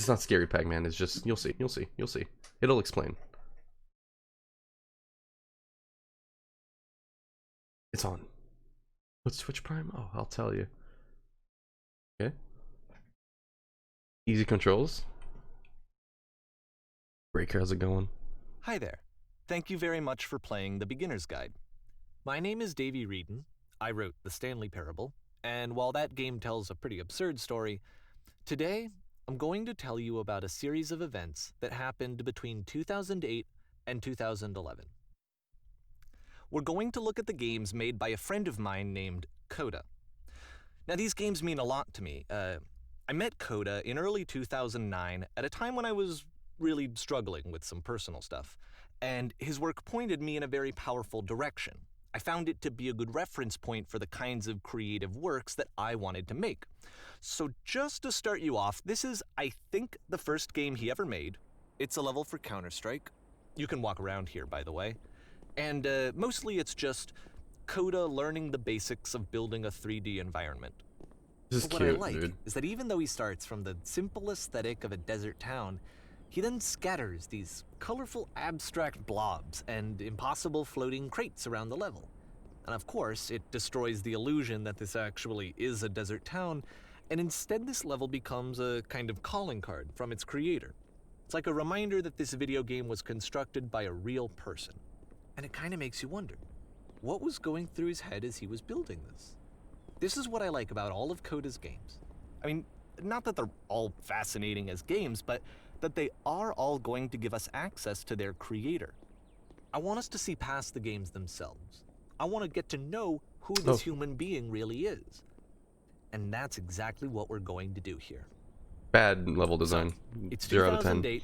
It's not scary Pac-Man, it's just, you'll see, you'll see, you'll see. It'll explain. It's on. What's Twitch Prime? Oh, I'll tell you. Okay. Easy controls. Breaker, how's it going? Hi there. Thank you very much for playing The Beginner's Guide. My name is Davey Reedon. I wrote The Stanley Parable, and while that game tells a pretty absurd story, today I'm going to tell you about a series of events that happened between 2008 and 2011. We're going to look at the games made by a friend of mine named Coda. Now, these games mean a lot to me. I met Coda in early 2009 at a time when I was really struggling with some personal stuff, and his work pointed me in a very powerful direction. I found it to be a good reference point for the kinds of creative works that I wanted to make. So just to start you off, this is, I think, the first game he ever made. It's a level for Counter-Strike. You can walk around here, by the way. And mostly it's just Coda learning the basics of building a 3D environment. This is But cute, what I like dude. is that even though he starts from the simple aesthetic of a desert town, he then scatters these colorful abstract blobs and impossible floating crates around the level. And of course, it destroys the illusion that this actually is a desert town, and instead this level becomes a kind of calling card from its creator. It's like a reminder that this video game was constructed by a real person. And it kind of makes you wonder, what was going through his head as he was building this? This is what I like about all of Coda's games. I mean, not that they're all fascinating as games, but that they are all going to give us access to their creator. I want us to see past the games themselves. I want to get to know who this human being really is. And that's exactly what we're going to do here. Bad level design. It's 0 out of 10. 2008.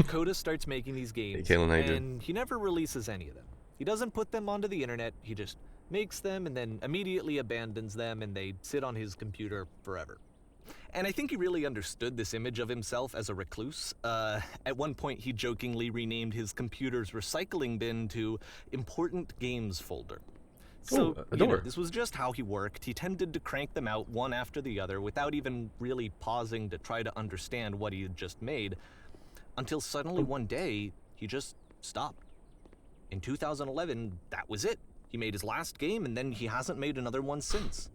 Coda starts making these games, Hey, Kalen, how you doing? and he never releases any of them. He doesn't put them onto the internet, he just makes them and then immediately abandons them, and they sit on his computer forever. And I think he really understood this image of himself as a recluse. At one point, he jokingly renamed his computer's recycling bin to Important Games Folder. So, this was just how he worked. He tended to crank them out one after the other without even really pausing to try to understand what he had just made, until suddenly one day, he just stopped. In 2011, that was it. He made his last game, and then he hasn't made another one since.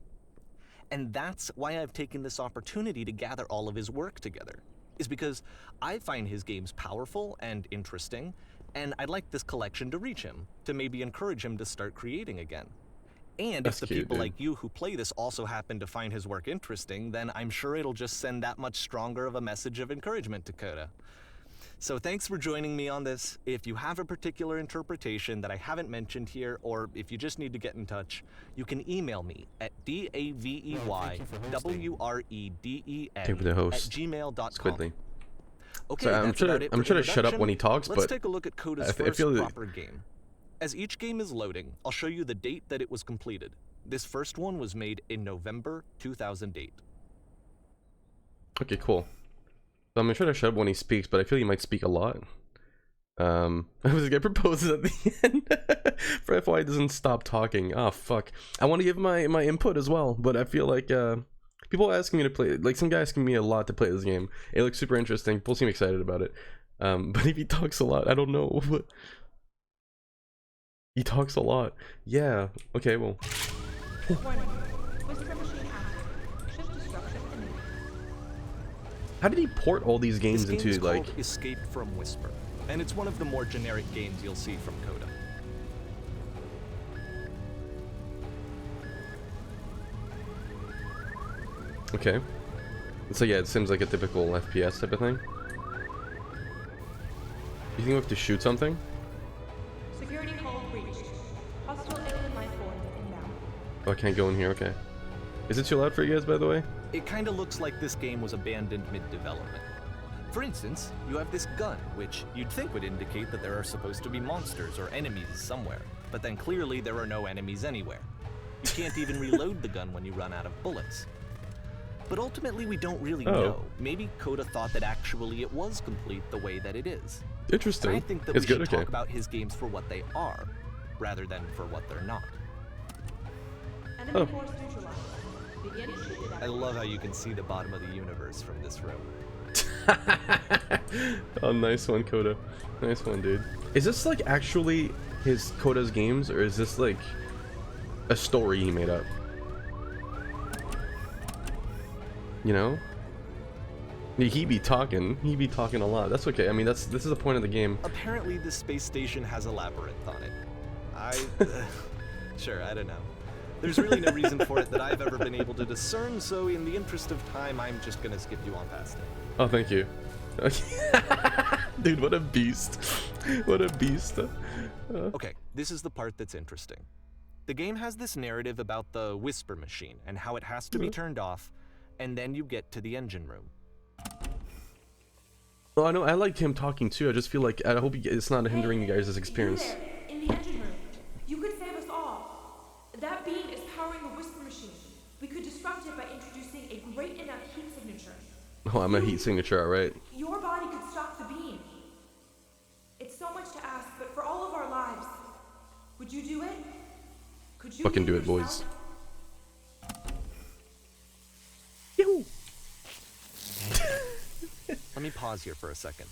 And that's why I've taken this opportunity to gather all of his work together, is because I find his games powerful and interesting, and I'd like this collection to reach him, to maybe encourage him to start creating again. And if the people like you who play this also happen to find his work interesting, then I'm sure it'll just send that much stronger of a message of encouragement to Coda. So thanks for joining me on this. If you have a particular interpretation that I haven't mentioned here, or if you just need to get in touch, you can email me at daveyWreden@gmail.com. Okay, sorry, I'm trying to shut up when he talks, let's but take a look at Coda's first proper game. As each game is loading, I'll show you the date that it was completed. This first one was made in November 2008. Okay, cool. So I'm gonna try to shut up when he speaks, but I feel he might speak a lot. I was gonna propose at the end. For FY he doesn't stop talking. Oh fuck. I want to give my input as well, but I feel like people are asking me to play, like some guy asking me a lot to play this game. It looks super interesting. People seem excited about it. But if he talks a lot, I don't know. He talks a lot. Yeah. Okay. Well. How did he port all these games into like Escape from Whisper, and it's one of the more generic games you'll see from Coda. Okay. So yeah, it seems like a typical FPS type of thing. You think we have to shoot something? Security call breached. Hostile alien life forms inbound. Oh, I can't go in here, okay. Is it too loud for you guys, by the way? It kinda looks like this game was abandoned mid-development. For instance, you have this gun, which you'd think would indicate that there are supposed to be monsters or enemies somewhere, but then clearly there are no enemies anywhere. You can't even reload the gun when you run out of bullets. But ultimately we don't really know. Maybe Coda thought that actually it was complete the way that it is. Interesting. And I think that we should talk about his games for what they are, rather than for what they're not. Enemy force neutralized. Begin shooting. I love how you can see the bottom of the universe from this room. Oh, nice one, Coda. Nice one, dude. Is this like actually his Coda's games, or is this like a story he made up? You know? He be talking a lot. That's okay. I mean, this is the point of the game. Apparently, the space station has a labyrinth on it. Sure, I don't know. There's really no reason for it that I've ever been able to discern, so in the interest of time, I'm just gonna skip you on past it. Oh, thank you. Dude, what a beast. What a beast. Okay, this is the part that's interesting. The game has this narrative about the whisper machine and how it has to be turned off, and then you get to the engine room. Well, I know, I liked him talking too. I just feel like, I hope it's not hindering you guys' experience. You there, in the engine room. You could save us all. That beam is powering the whisper machine. We could disrupt it by introducing a great enough heat signature. Oh, I'm a heat signature, alright. Your body could stop the beam. It's so much to ask, but for all of our lives, would you do it? Could you Fucking do it, boys. yourself? Yahoo! Let me pause here for a second.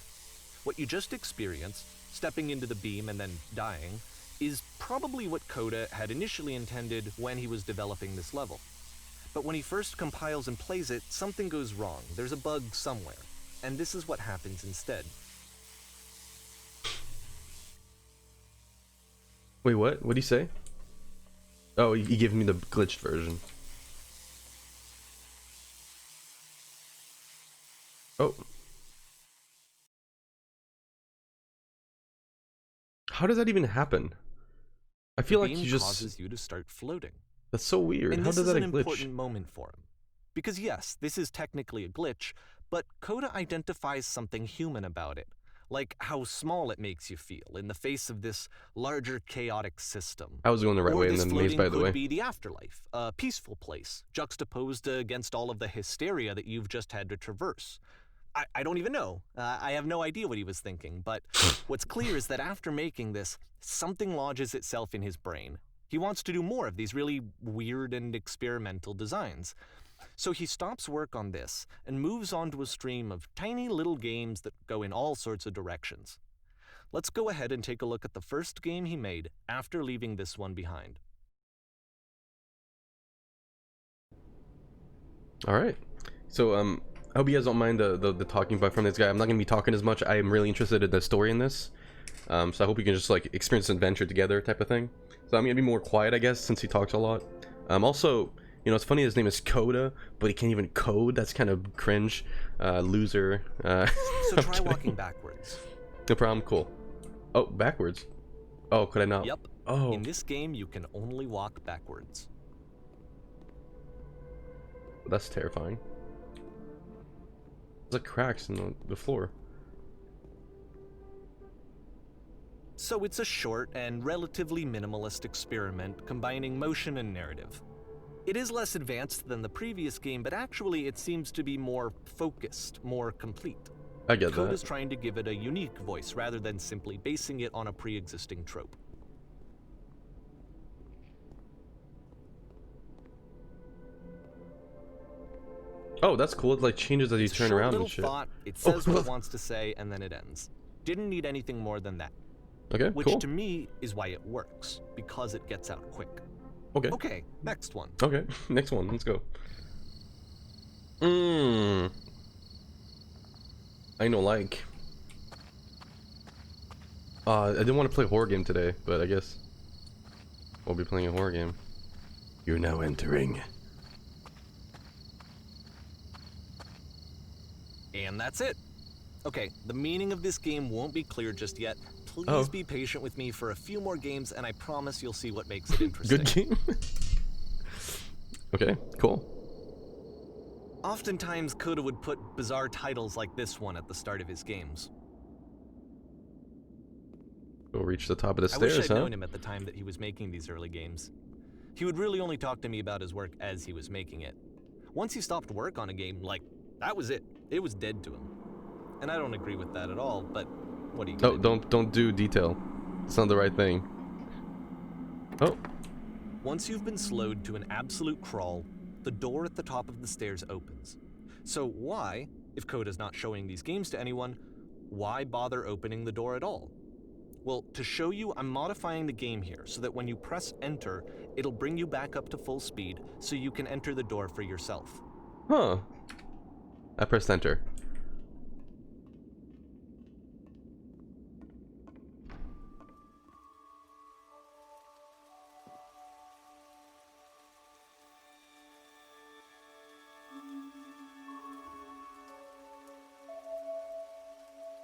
What you just experienced, stepping into the beam and then dying, is probably what Coda had initially intended when he was developing this level. But when he first compiles and plays it, something goes wrong. There's a bug somewhere. And this is what happens instead. Wait, what? What'd he say? Oh, he gave me the glitched version. Oh. How does that even happen? I feel like beam he just... causes you to start floating. That's so weird. And How this does is that an glitch? important moment for him. Because yes, this is technically a glitch, but Coda identifies something human about it. Like how small it makes you feel in the face of this larger chaotic system. I was going the right Or way in this the maze, floating by the way. could be the afterlife, a peaceful place, juxtaposed against all of the hysteria that you've just had to traverse. I don't even know. I have no idea what he was thinking, but what's clear is that after making this, something lodges itself in his brain. He wants to do more of these really weird and experimental designs. So he stops work on this and moves on to a stream of tiny little games that go in all sorts of directions. Let's go ahead and take a look at the first game he made after leaving this one behind. Alright. So, I hope you guys don't mind the talking from this guy. I'm not going to be talking as much. I am really interested in the story in this. So I hope you can just, like, experience an adventure together type of thing. So I'm going to be more quiet, I guess, since he talks a lot. Also, you know, it's funny his name is Coda, but he can't even code. That's kind of cringe. Loser. So try walking backwards. No problem. Cool. Oh, backwards. Oh, could I not? Yep. Oh. In this game, you can only walk backwards. That's terrifying. There's like cracks in the floor. So it's a short and relatively minimalist experiment combining motion and narrative. It is less advanced than the previous game, but actually it seems to be more focused, more complete. I get Code that. is trying to give it a unique voice rather than simply basing it on a pre-existing trope. Oh, that's cool. It like changes as you It's a turn short around little and shit. thought, it says what it wants to say, and then it ends. Didn't need anything more than that. Okay, Which cool. to me is why it works, because it gets out quick. Okay. Okay, next one. Okay, next one. Let's go. I know, like. I didn't want to play a horror game today, but I guess we'll be playing a horror game. You're now entering. And that's it. Okay, the meaning of this game won't be clear just yet. Please Oh. be patient with me for a few more games, and I promise you'll see what makes it interesting. Good game. Okay, cool. Oftentimes, Coda would put bizarre titles like this one at the start of his games. We'll reach the top of the I wish stairs, I'd huh? known him at the time that he was making these early games. He would really only talk to me about his work as he was making it. Once he stopped work on a game, like, that was it. It was dead to him. And I don't agree with that at all, but what are you Oh, gonna do? don't do detail. It's not the right thing. Oh, Once you've been slowed to an absolute crawl, the door at the top of the stairs opens. So why, If Coda's not showing these games to anyone, why bother opening the door at all? Well, to show you, I'm modifying the game here so that when you press enter, it'll bring you back up to full speed so you can enter the door for yourself. Huh. I pressed enter.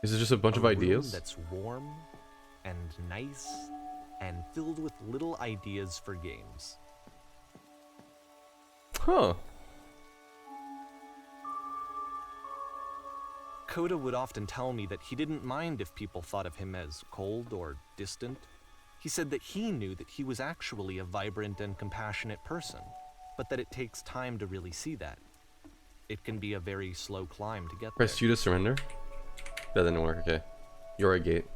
Is it just a bunch of ideas? That's warm and nice and filled with little ideas for games. Huh. Coda would often tell me that he didn't mind if people thought of him as cold or distant. He said that he knew that he was actually a vibrant and compassionate person, but that it takes time to really see that. It can be a very slow climb to get there. Press U to surrender? That didn't work, okay. You're a gate.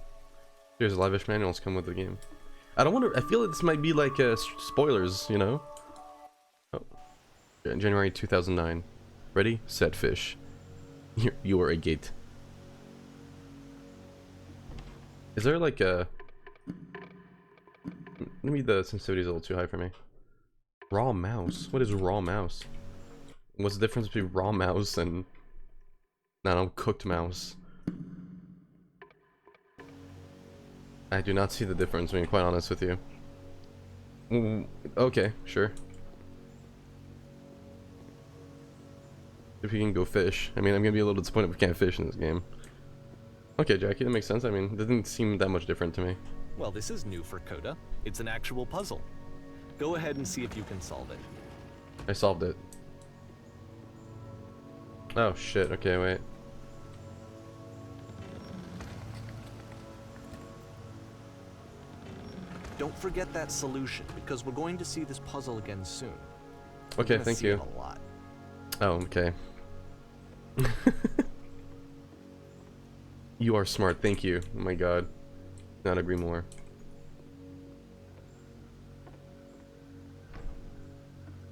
There's lavish manuals come with the game. I don't want to, I feel like this might be like spoilers, you know? Oh. Yeah, January 2009. Ready, set, fish. You are a gate. Is there like a... Maybe the sensitivity is a little too high for me. Raw mouse? What is raw mouse? What's the difference between raw mouse and... I don't know, cooked mouse? I do not see the difference, being quite honest with you. Okay, sure. If you can go fish. I mean, I'm gonna be a little disappointed if we can't fish in this game. Okay, Jackie, that makes sense. I mean, it doesn't seem that much different to me. Well, this is new for Coda. It's an actual puzzle. Go ahead and see if you can solve it. I solved it. Oh shit, okay, wait. Don't forget that solution, because we're going to see this puzzle again soon. Okay, thank you. A lot. Oh, okay. You are smart, thank you. Oh my god. Not agree more.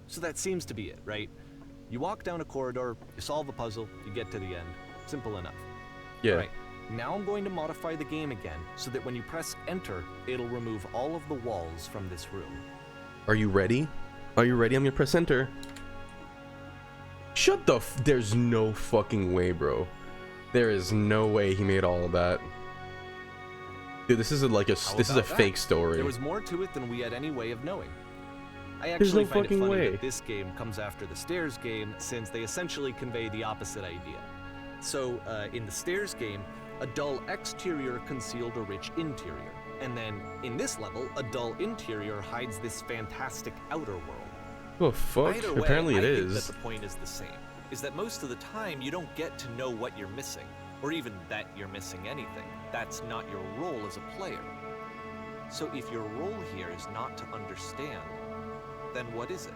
So that seems to be it, right? You walk down a corridor, you solve a puzzle, you get to the end. Simple enough. Yeah. All right. Now I'm going to modify the game again so that when you press enter, it'll remove all of the walls from this room. Are you ready? Are you ready? I'm gonna press enter. Shut the f- There's no fucking way, bro. There is no way he made all of that. Dude, this is like a fake story. There was more to it than we had any way of knowing. I There's actually no find it fucking funny way. that this game comes after the Stairs game, since they essentially convey the opposite idea. So, in the Stairs game, a dull exterior concealed a rich interior. And then, in this level, a dull interior hides this fantastic outer world. Oh fuck, Either way, apparently it I think is. that the point is the same, is that most of the time you don't get to know what you're missing, or even that you're missing anything. That's not your role as a player. So if your role here is not to understand, then what is it?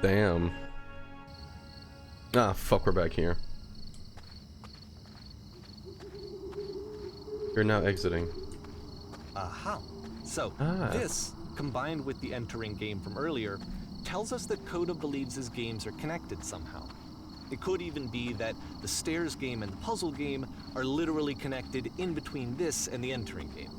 Damn. Ah, fuck, we're back here. You're now exiting. Aha. So, Ah. this, combined with the entering game from earlier, tells us that Coda believes his games are connected somehow. It could even be that the Stairs game and the puzzle game are literally connected in between this and the entering game.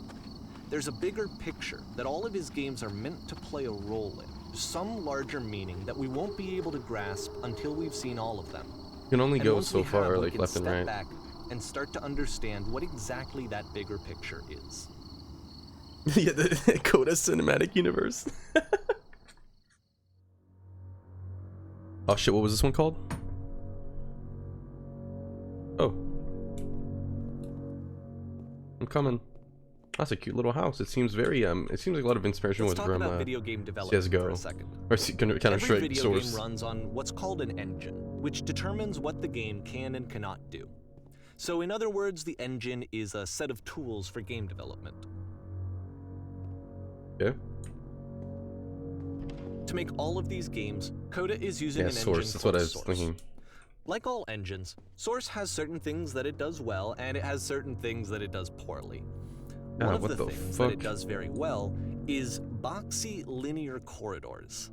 There's a bigger picture that all of his games are meant to play a role in, some larger meaning that we won't be able to grasp until we've seen all of them. You can only And go once so we have, far, we like can left and step right. back and start to understand what exactly that bigger picture is. Yeah, the Coda Cinematic Universe. Oh shit, what was this one called? Oh. I'm coming. That's a cute little house. It seems very, it seems like a lot of inspiration Let's was talk from, about video game development for CSGO. a second. Or kind of Every straight video source. game runs on what's called an engine, which determines what the game can and cannot do. So in other words, the engine is a set of tools for game development. Yeah. To make all of these games, Coda is using Yeah, an source. engine That's what called I was Source. thinking. Like all engines, Source has certain things that it does well, and it has certain things that it does poorly. One of what the the things that it fuck? does very well is boxy linear corridors.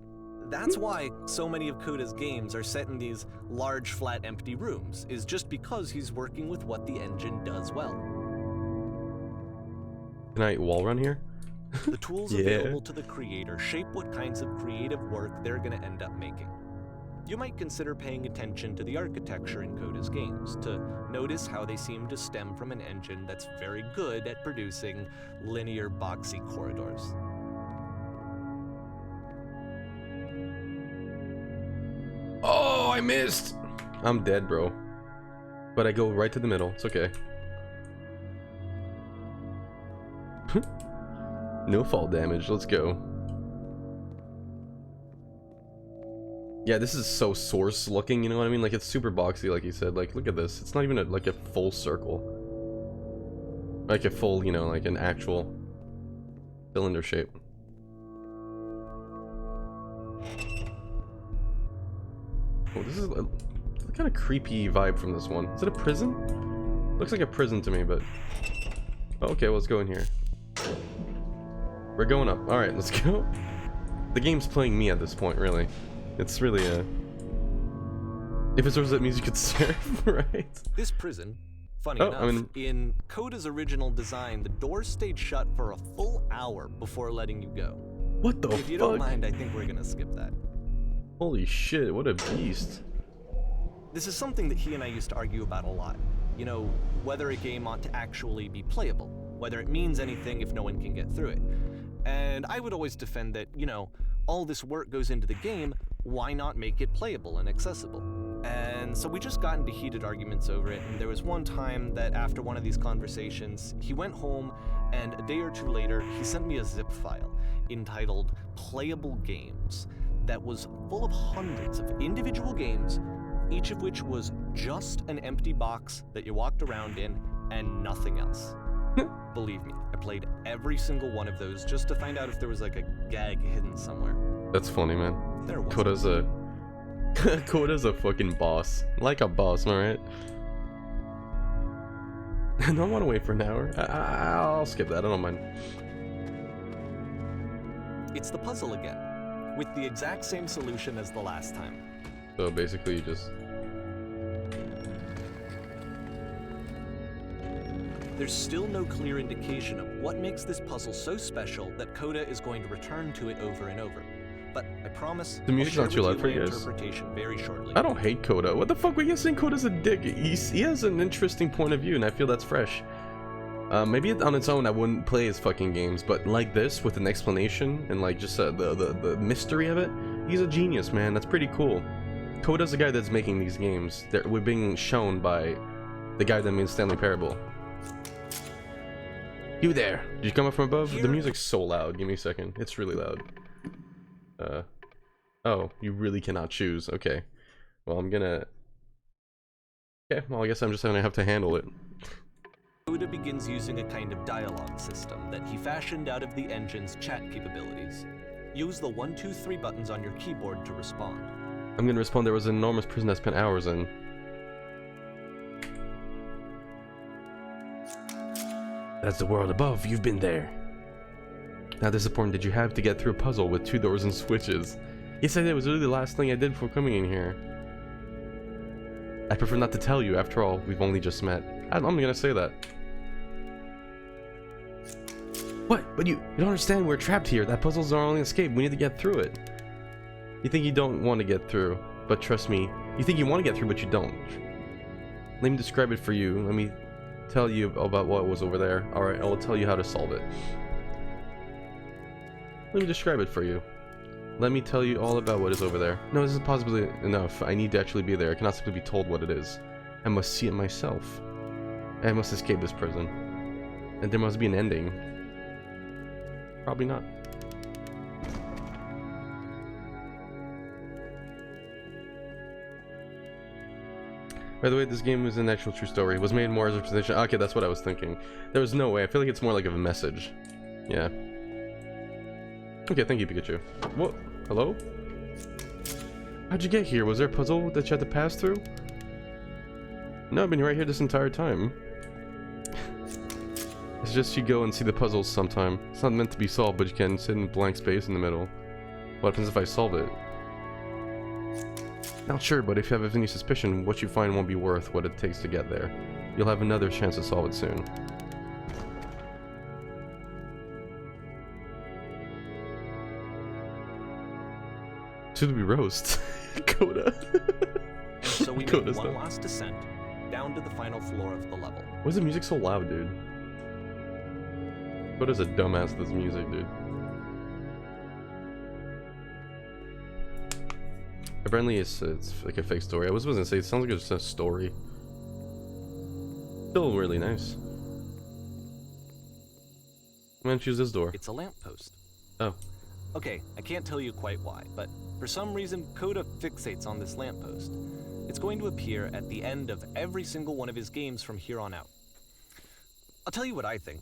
That's why so many of Coda's games are set in these large, flat, empty rooms, is just because he's working with what the engine does well. Can I wall run here? The tools Yeah. available to the creator shape what kinds of creative work they're going to end up making. You might consider paying attention to the architecture in Coda's games, to notice how they seem to stem from an engine that's very good at producing linear, boxy corridors. Oh, I missed! I'm dead, bro. But I go right to the middle. It's okay. No fall damage. Let's go. Yeah, this is so source looking, you know what I mean? Like, it's super boxy, like you said. Like, look at this. It's not even like a full circle. Like a full, you know, like an actual cylinder shape. Oh, this is a kind of creepy vibe from this one. Is it a prison? Looks like a prison to me, but... Oh, okay, well, let's go in here. We're going up. Alright, let's go. The game's playing me at this point, really. It's really a... If it's that means you could surf, right? This prison, funny enough, in Coda's original design, the doors stayed shut for a full hour before letting you go. What the fuck? If you don't mind, I think we're gonna skip that. Holy shit, what a beast. This is something that he and I used to argue about a lot. You know, whether a game ought to actually be playable, whether it means anything if no one can get through it. And I would always defend that, you know, all this work goes into the game, why not make it playable and accessible? And so we just got into heated arguments over it, and there was one time that after one of these conversations, he went home, and a day or two later, he sent me a zip file entitled Playable Games that was full of hundreds of individual games, each of which was just an empty box that you walked around in and nothing else. Believe me, I played every single one of those just to find out if there was like a gag hidden somewhere. That's funny, man. There was. Coda's a fucking boss. Like a boss, alright? I don't want to wait for an hour. I'll skip that, I don't mind. It's the puzzle again, with the exact same solution as the last time. So basically you just... There's still no clear indication of what makes this puzzle so special that Coda is going to return to it over and over. But I promise The music's not too loud for you guys. interpretation very shortly. I don't hate Coda. What the fuck? We can saying Coda's a dick. He has an interesting point of view, and I feel that's fresh. Maybe on its own I wouldn't play his fucking games, but like this, with an explanation and like just the mystery of it, he's a genius, man. That's pretty cool. Coda's the guy that's making these games. We're being shown by the guy that made Stanley Parable. You there? Did you come up from above? The music's so loud. Give me a second. It's really loud. Oh, you really cannot choose. Okay. Well, I'm gonna... Okay, well, I guess I'm just gonna have to handle it. Coda begins using a kind of dialogue system that he fashioned out of the engine's chat capabilities. Use the 1, 2, 3 buttons on your keyboard to respond. I'm gonna respond. There was an enormous prison I spent hours in. That's the world above. You've been there. How disappointing did you have to get through a puzzle with 2 doors and switches? Yes, I did. It was really the last thing I did before coming in here. I prefer not to tell you. After all, we've only just met. I'm gonna say that. What? But you don't understand. We're trapped here. That puzzle's our only escape. We need to get through it. You think you don't want to get through, but trust me. You think you want to get through, but you don't. Let me describe it for you. Let me tell you about what was over there. Alright, I will tell you how to solve it. Let me describe it for you. Let me tell you all about what is over there. No, this is possibly enough. I need to actually be there. I cannot simply be told what it is. I must see it myself. I must escape this prison. And there must be an ending. Probably not. By the way, this game is an actual true story. It was made more as a representation. Okay, that's what I was thinking. There was no way. I feel like it's more like of a message. Yeah. Okay, thank you, Pikachu. What? Hello? How'd you get here? Was there a puzzle that you had to pass through? No, I've been right here this entire time. It's just you go and see the puzzles sometime. It's not meant to be solved, but you can sit in blank space in the middle. What happens if I solve it? Not sure, but if you have any suspicion, what you find won't be worth what it takes to get there. You'll have another chance to solve it soon. Should we roast? Coda. And so we Coda made one stuff. last descent down to the final floor of the level. Why is the music so loud, dude? Coda's a dumbass with this music, dude. Apparently it's like a fake story. I was gonna say, it sounds like it's a story. Still really nice. I'm gonna choose this door. It's a lamppost. Oh. Okay, I can't tell you quite why, but for some reason, Coda fixates on this lamppost. It's going to appear at the end of every single one of his games from here on out. I'll tell you what I think.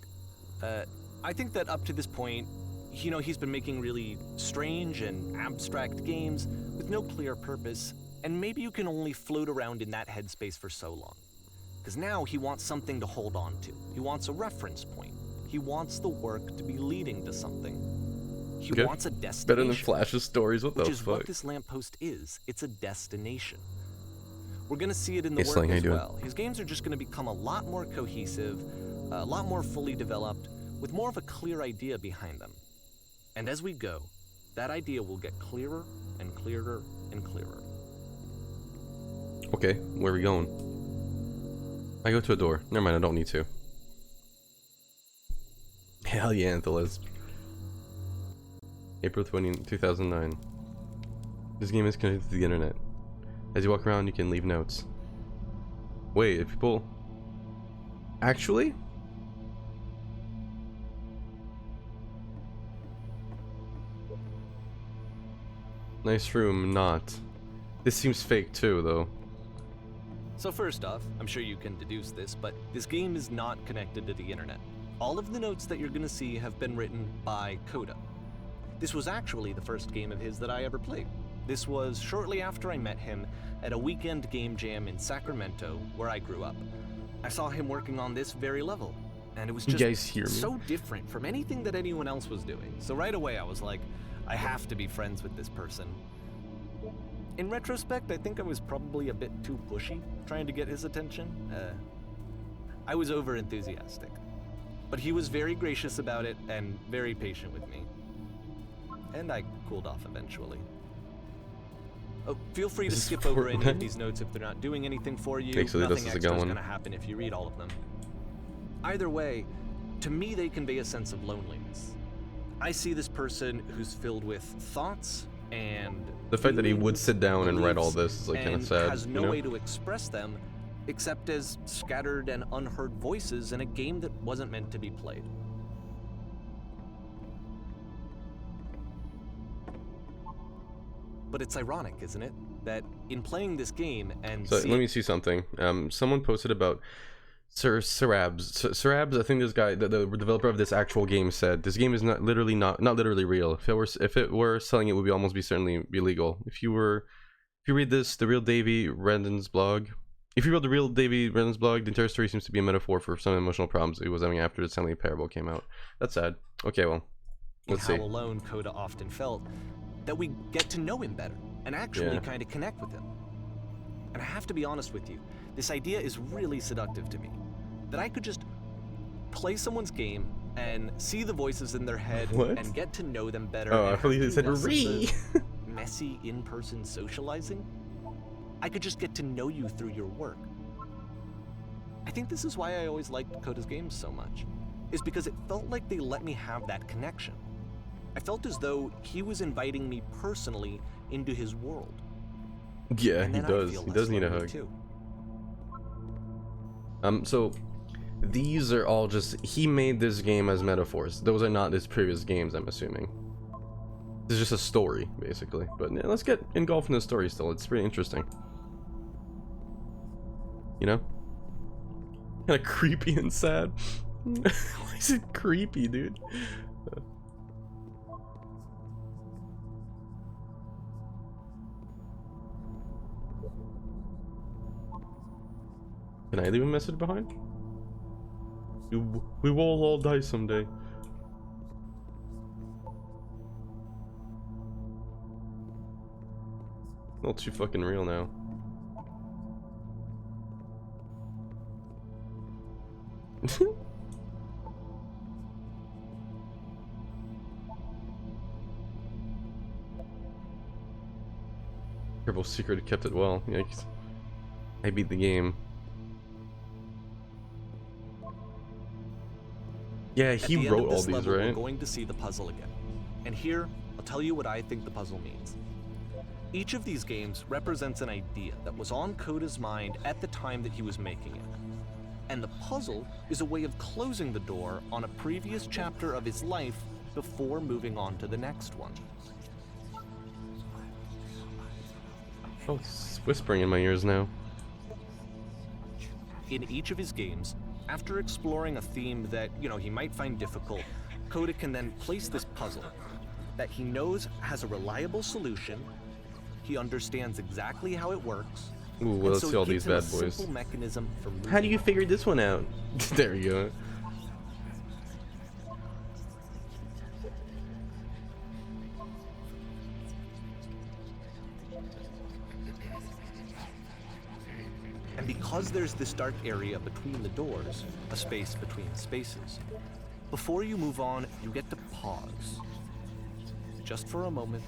I think that up to this point, you know, he's been making really strange and abstract games with no clear purpose, and maybe you can only float around in that headspace for so long. Because now he wants something to hold on to. He wants a reference point. He wants the work to be leading to something. He Okay. wants a destination. Better than Flash's stories, what the Which is what fuck? this lamppost is. It's a destination. We're gonna see it in the Hey, work Slang, how as you doing? well. His games are just gonna become a lot more cohesive, a lot more fully developed, with more of a clear idea behind them. And as we go, that idea will get clearer and clearer and clearer. Okay, where are we going? I go to a door. Never mind, I don't need to. Hell yeah, Anthelisp. April 2009. This game is connected to the internet. As you walk around, you can leave notes. Wait, if people... Actually? Nice room, not. This seems fake too, though. So first off, I'm sure you can deduce this, but this game is not connected to the internet. All of the notes that you're gonna see have been written by Coda. This was actually the first game of his that I ever played. This was shortly after I met him at a weekend game jam in Sacramento, where I grew up. I saw him working on this very level, and it was You just guys hear me? so different from anything that anyone else was doing. So right away I was like, I have to be friends with this person. In retrospect, I think I was probably a bit too pushy, trying to get his attention. I was over-enthusiastic. But he was very gracious about it and very patient with me. And I cooled off eventually. Oh, feel free to This is skip over any Fortnite? of these notes if they're not doing anything for you. Actually, this Nothing is a extra good is one. going to happen if you read all of them. Either way, to me they convey a sense of loneliness. I see this person who's filled with thoughts and The fact that he would feelings, sit down and write all beliefs, this is like kind of and sad, has you no know? way to express them except as scattered and unheard voices in a game that wasn't meant to be played. But it's ironic, isn't it, that in playing this game and So seeing let me see something. Someone posted about Sarabs. Sarabs, I think this guy, the developer of this actual game, said this game is not literally real. If it were selling, it would almost be certainly illegal. If you read this, the real Davy Rendon's blog. If you read the real Davy Rendon's blog, the entire story seems to be a metaphor for some emotional problems he was having after the Stanley Parable came out. That's sad. Okay, well, let's how see. alone Coda often felt, that we get to know him better and actually Yeah. kind of connect with him. And I have to be honest with you, this idea is really seductive to me. That I could just play someone's game and see the voices in their head What? and get to know them better. Oh, and I thought you have said less of "Ree." the messy in-person socializing. I could just get to know you through your work. I think this is why I always liked Coda's games so much, is because it felt like they let me have that connection. I felt as though he was inviting me personally into his world. Yeah, And he then I does. feel He less does need a lonely hug. too. So these are all just, he made this game as metaphors. Those are not his previous games, I'm assuming. This is just a story, basically. But yeah, let's get engulfed in the story still. It's pretty interesting. You know? Kind of creepy and sad. Why is it creepy, dude? Can I leave a message behind? We will all die someday. a little too fucking real now. Kerbal Secret kept it well. Yikes. I beat the game. Yeah, At he the end wrote of all this these, level, right? We're going to see the puzzle again. And here, I'll tell you what I think the puzzle means. Each of these games represents an idea that was on Coda's mind at the time that he was making it. And the puzzle is a way of closing the door on a previous chapter of his life before moving on to the next one. Oh, it's whispering in my ears now. In each of his games, after exploring a theme that, he might find difficult, Coda can then place this puzzle that he knows has a reliable solution, he understands exactly how it works. Ooh, well, and let's so see all it these gives bad him a boys. simple mechanism for moving. How do you figure this one out? There you go. And because there's this dark area between the doors, a space between spaces, before you move on, you get to pause. Just for a moment.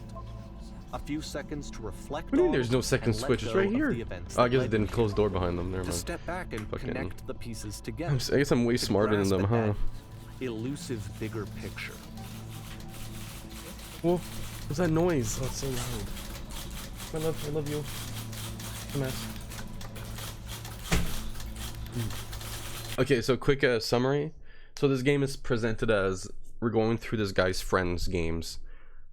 A few seconds to reflect What do you mean on there's no second and let switch? It's go right of here. the events Oh, I that guess it led didn't you close here. the door behind them. Never To mind. step back and Fucking- connect the pieces together. I guess I'm way to smarter than grasp them, at huh? that elusive bigger picture. Whoa, what's that noise? Oh, it's so loud. I love you. Come on. Okay, so quick summary. So this game is presented as we're going through this guy's friends' games.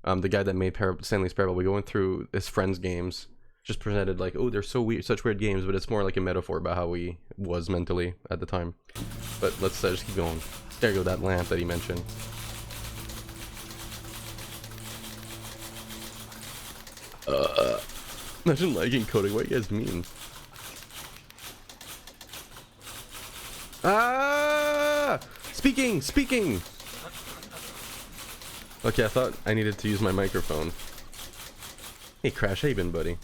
The guy that made Stanley's Parable, we're going through his friends' games. Just presented like, oh, they're so weird, such weird games, but it's more like a metaphor about how he was mentally at the time. But let's just keep going. There you go, that lamp that he mentioned. Imagine liking coding. What do you guys mean? Ah! Speaking! Okay, I thought I needed to use my microphone. Hey, Crash, how you been, buddy?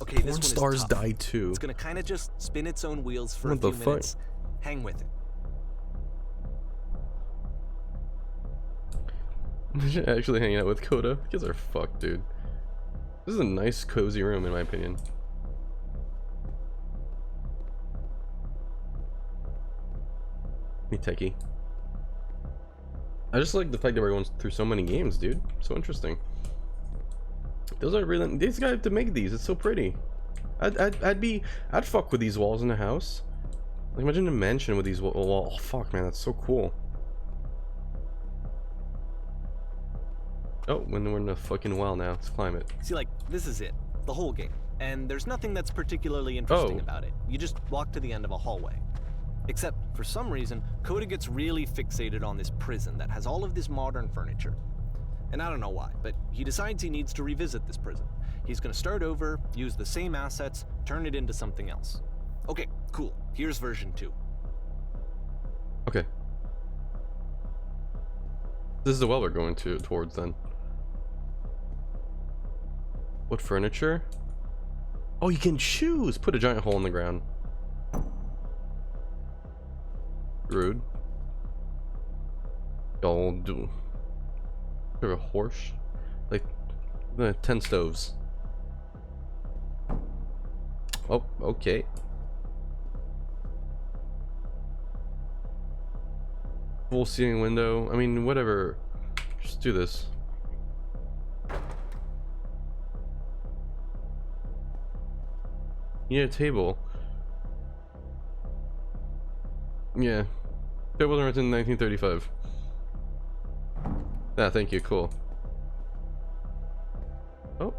Okay, this Porn one is stars tough. die too. It's gonna kind of just spin its own wheels for What a the few fuck? minutes. Hang with it. Imagine actually hanging out with Coda. You guys are fucked, dude. This is a nice, cozy room, in my opinion. Me techie. I just like the fact that we're going through so many games, dude. So interesting. Those are really. These guys have to make these. It's so pretty. I'd fuck with these walls in the house. Like, imagine a mansion with these walls. Oh, fuck, man, that's so cool. Oh, when we're in a fucking well now. Let's climb it. See, like, this is it. The whole game. And there's nothing that's particularly interesting Oh. about it. You just walk to the end of a hallway. Except, for some reason, Coda gets really fixated on this prison that has all of this modern furniture. And I don't know why, but he decides he needs to revisit this prison. He's gonna start over, use the same assets, turn it into something else. Okay, cool. Here's version 2. Okay. This is the well we're going towards then. What furniture? Oh, you can choose. Put a giant hole in the ground. Rude. Y'all do. There a horse? Like 10 stoves. Oh, okay. Full ceiling window. I mean, whatever. Just do this. You need a table. Yeah. That wasn't written in 1935. Ah, thank you. Cool. Oh.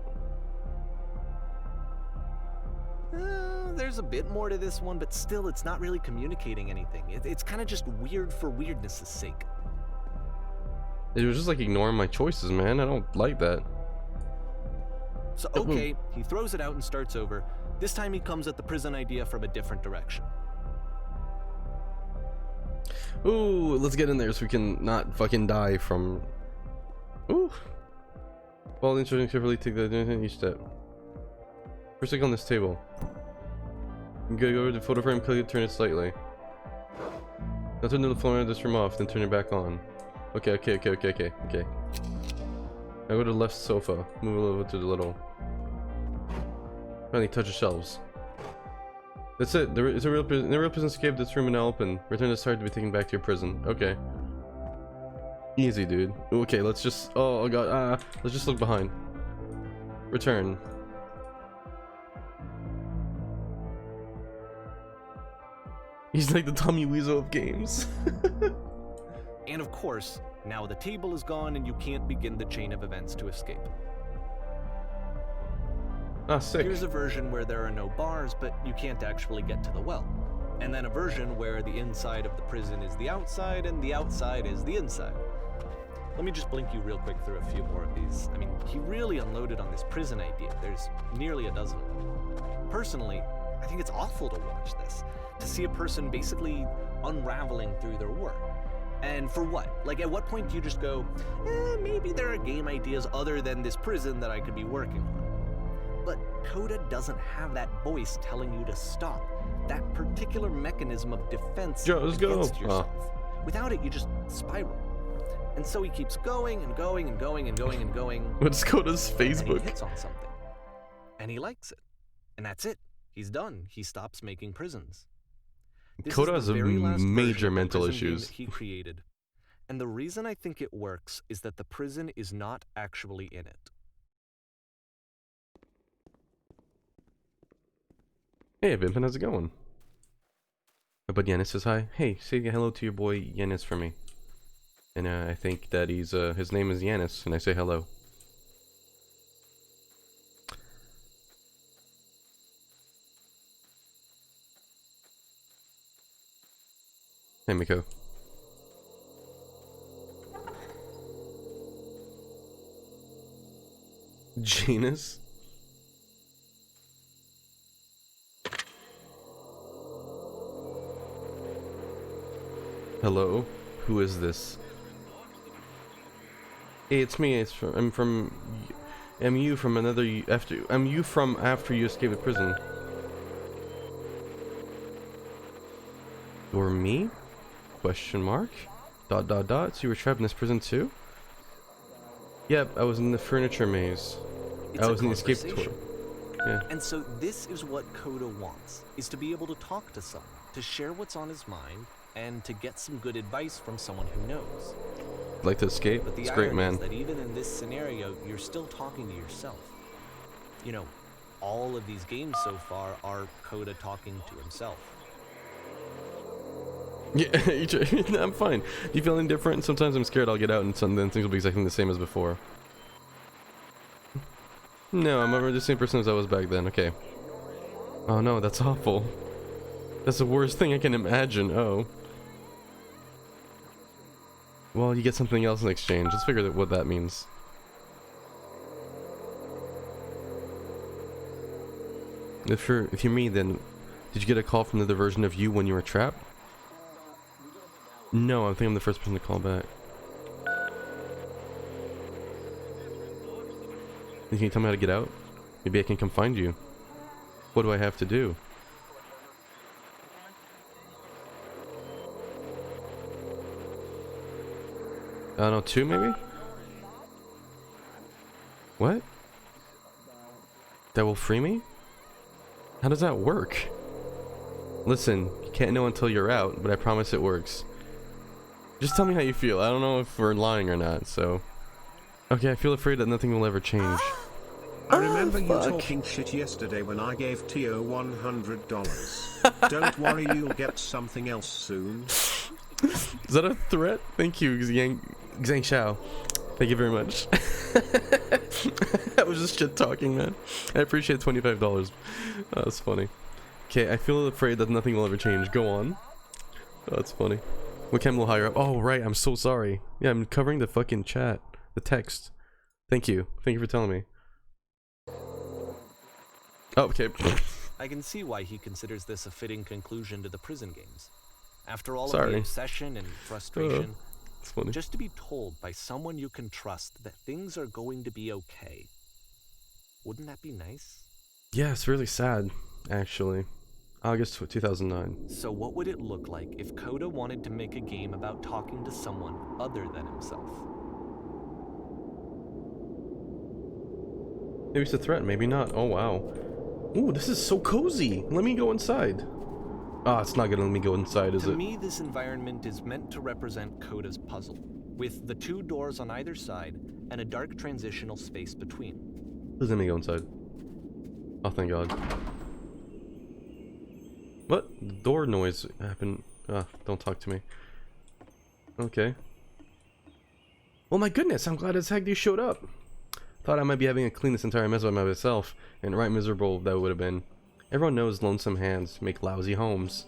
There's a bit more to this one, but still, it's not really communicating anything. It's kind of just weird for weirdness' sake. It was just like ignoring my choices, man. I don't like that. So, okay, he throws it out and starts over. This time he comes at the prison idea from a different direction. Ooh, let's get in there so we can not fucking die from... Ooh. Follow the instructions carefully, take the each step. First click on this table. You gotta go over the photo frame, click it, turn it slightly. Now turn the phone of this room off, then turn it back on. Okay. Now go to the left sofa. Move a little to the little. Finally, touch the shelves. That's it. It's a real prison. The real prison escaped this room and now open. Return to start to be taken back to your prison. Okay. Easy, dude. Okay, let's just. Oh god. Let's just look behind. Return. He's like the Tommy Wiseau of games. And of course, now the table is gone and you can't begin the chain of events to escape. Ah, sick. Here's a version where there are no bars, but you can't actually get to the well. And then a version where the inside of the prison is the outside and the outside is the inside. Let me just blink you real quick through a few more of these. I mean, he really unloaded on this prison idea. There's nearly a dozen. Personally, I think it's awful to watch this. To see a person basically unraveling through their work. And for what? Like, at what point do you just go, maybe there are game ideas other than this prison that I could be working on? But Coda doesn't have that voice telling you to stop. That particular mechanism of defense against yourself. Without it, you just spiral. And so he keeps going and going and going and going and going. What's Coda's Facebook? And he hits on something. And he likes it. And that's it. He's done. He stops making prisons. This Coda is has the very last major version of the mental prison game issues. that he created. And the reason I think it works is that the prison is not actually in it. Hey, Vimpin, how's it going? My buddy Yanis says hi. Hey, say hello to your boy Yanis for me. And I think that he's his name is Yanis, and I say hello. Hey, Miko. Janus? Hello? Who is this? Hey, it's me. I'm you from after you escaped the prison. Or me? Question mark? ... So you were trapped in this prison too? Yep, I was in the furniture maze. It's I was a in the escape conversation. tour. Yeah. And so this is what Coda wants, is to be able to talk to someone, to share what's on his mind, and to get some good advice from someone who knows. Like to escape? But the It's great, irony man. is that even in this scenario, you're still talking to yourself. You know, all of these games so far are Coda talking to himself. Yeah, I'm fine. Do you feel indifferent? Sometimes I'm scared I'll get out and then things will be exactly the same as before. No, I'm the same person as I was back then. Okay. Oh no, that's awful. That's the worst thing I can imagine. Oh. Well, you get something else in exchange. Let's figure out what that means. If you're me, then did you get a call from the version of you when you were trapped? No, I think I'm the first person to call back. Can you tell me how to get out? Maybe I can come find you. What do I have to do? I don't know, 2 maybe? What? That will free me? How does that work? Listen, you can't know until you're out, but I promise it works. Just tell me how you feel. I don't know if we're lying or not, so... Okay, I feel afraid that nothing will ever change. I remember you talking shit yesterday when I gave Tio $100. Don't worry, you'll get something else soon. Is that a threat? Thank you, Zhang Xiao. Thank you very much. I was just shit talking, man. I appreciate $25. That's funny. Okay, I feel afraid that nothing will ever change. Go on. Oh, that's funny. What came a little higher up? Oh, right. I'm so sorry. Yeah, I'm covering the fucking chat. The text. Thank you. Thank you for telling me. Oh, okay. I can see why he considers this a fitting conclusion to the prison games. After all of Sorry. the obsession and frustration, It's funny. Just to be told by someone you can trust that things are going to be okay. Wouldn't that be nice? Yeah, it's really sad, actually. August 2009. So what would it look like if Coda wanted to make a game about talking to someone other than himself? Maybe it's a threat, maybe not. Oh, wow. Ooh, this is so cozy. Let me go inside. Ah, it's not gonna let me go inside, is To it? me, this environment is meant to represent Coda's puzzle, with the 2 doors on either side and a dark transitional space between. Please let me go inside. Oh, thank God. What? The door noise happened. Ah, don't talk to me. Okay. Well, my goodness, I'm glad as heck you showed up. Thought I might be having to clean this entire mess by myself, and right miserable that would have been. Everyone knows lonesome hands make lousy homes.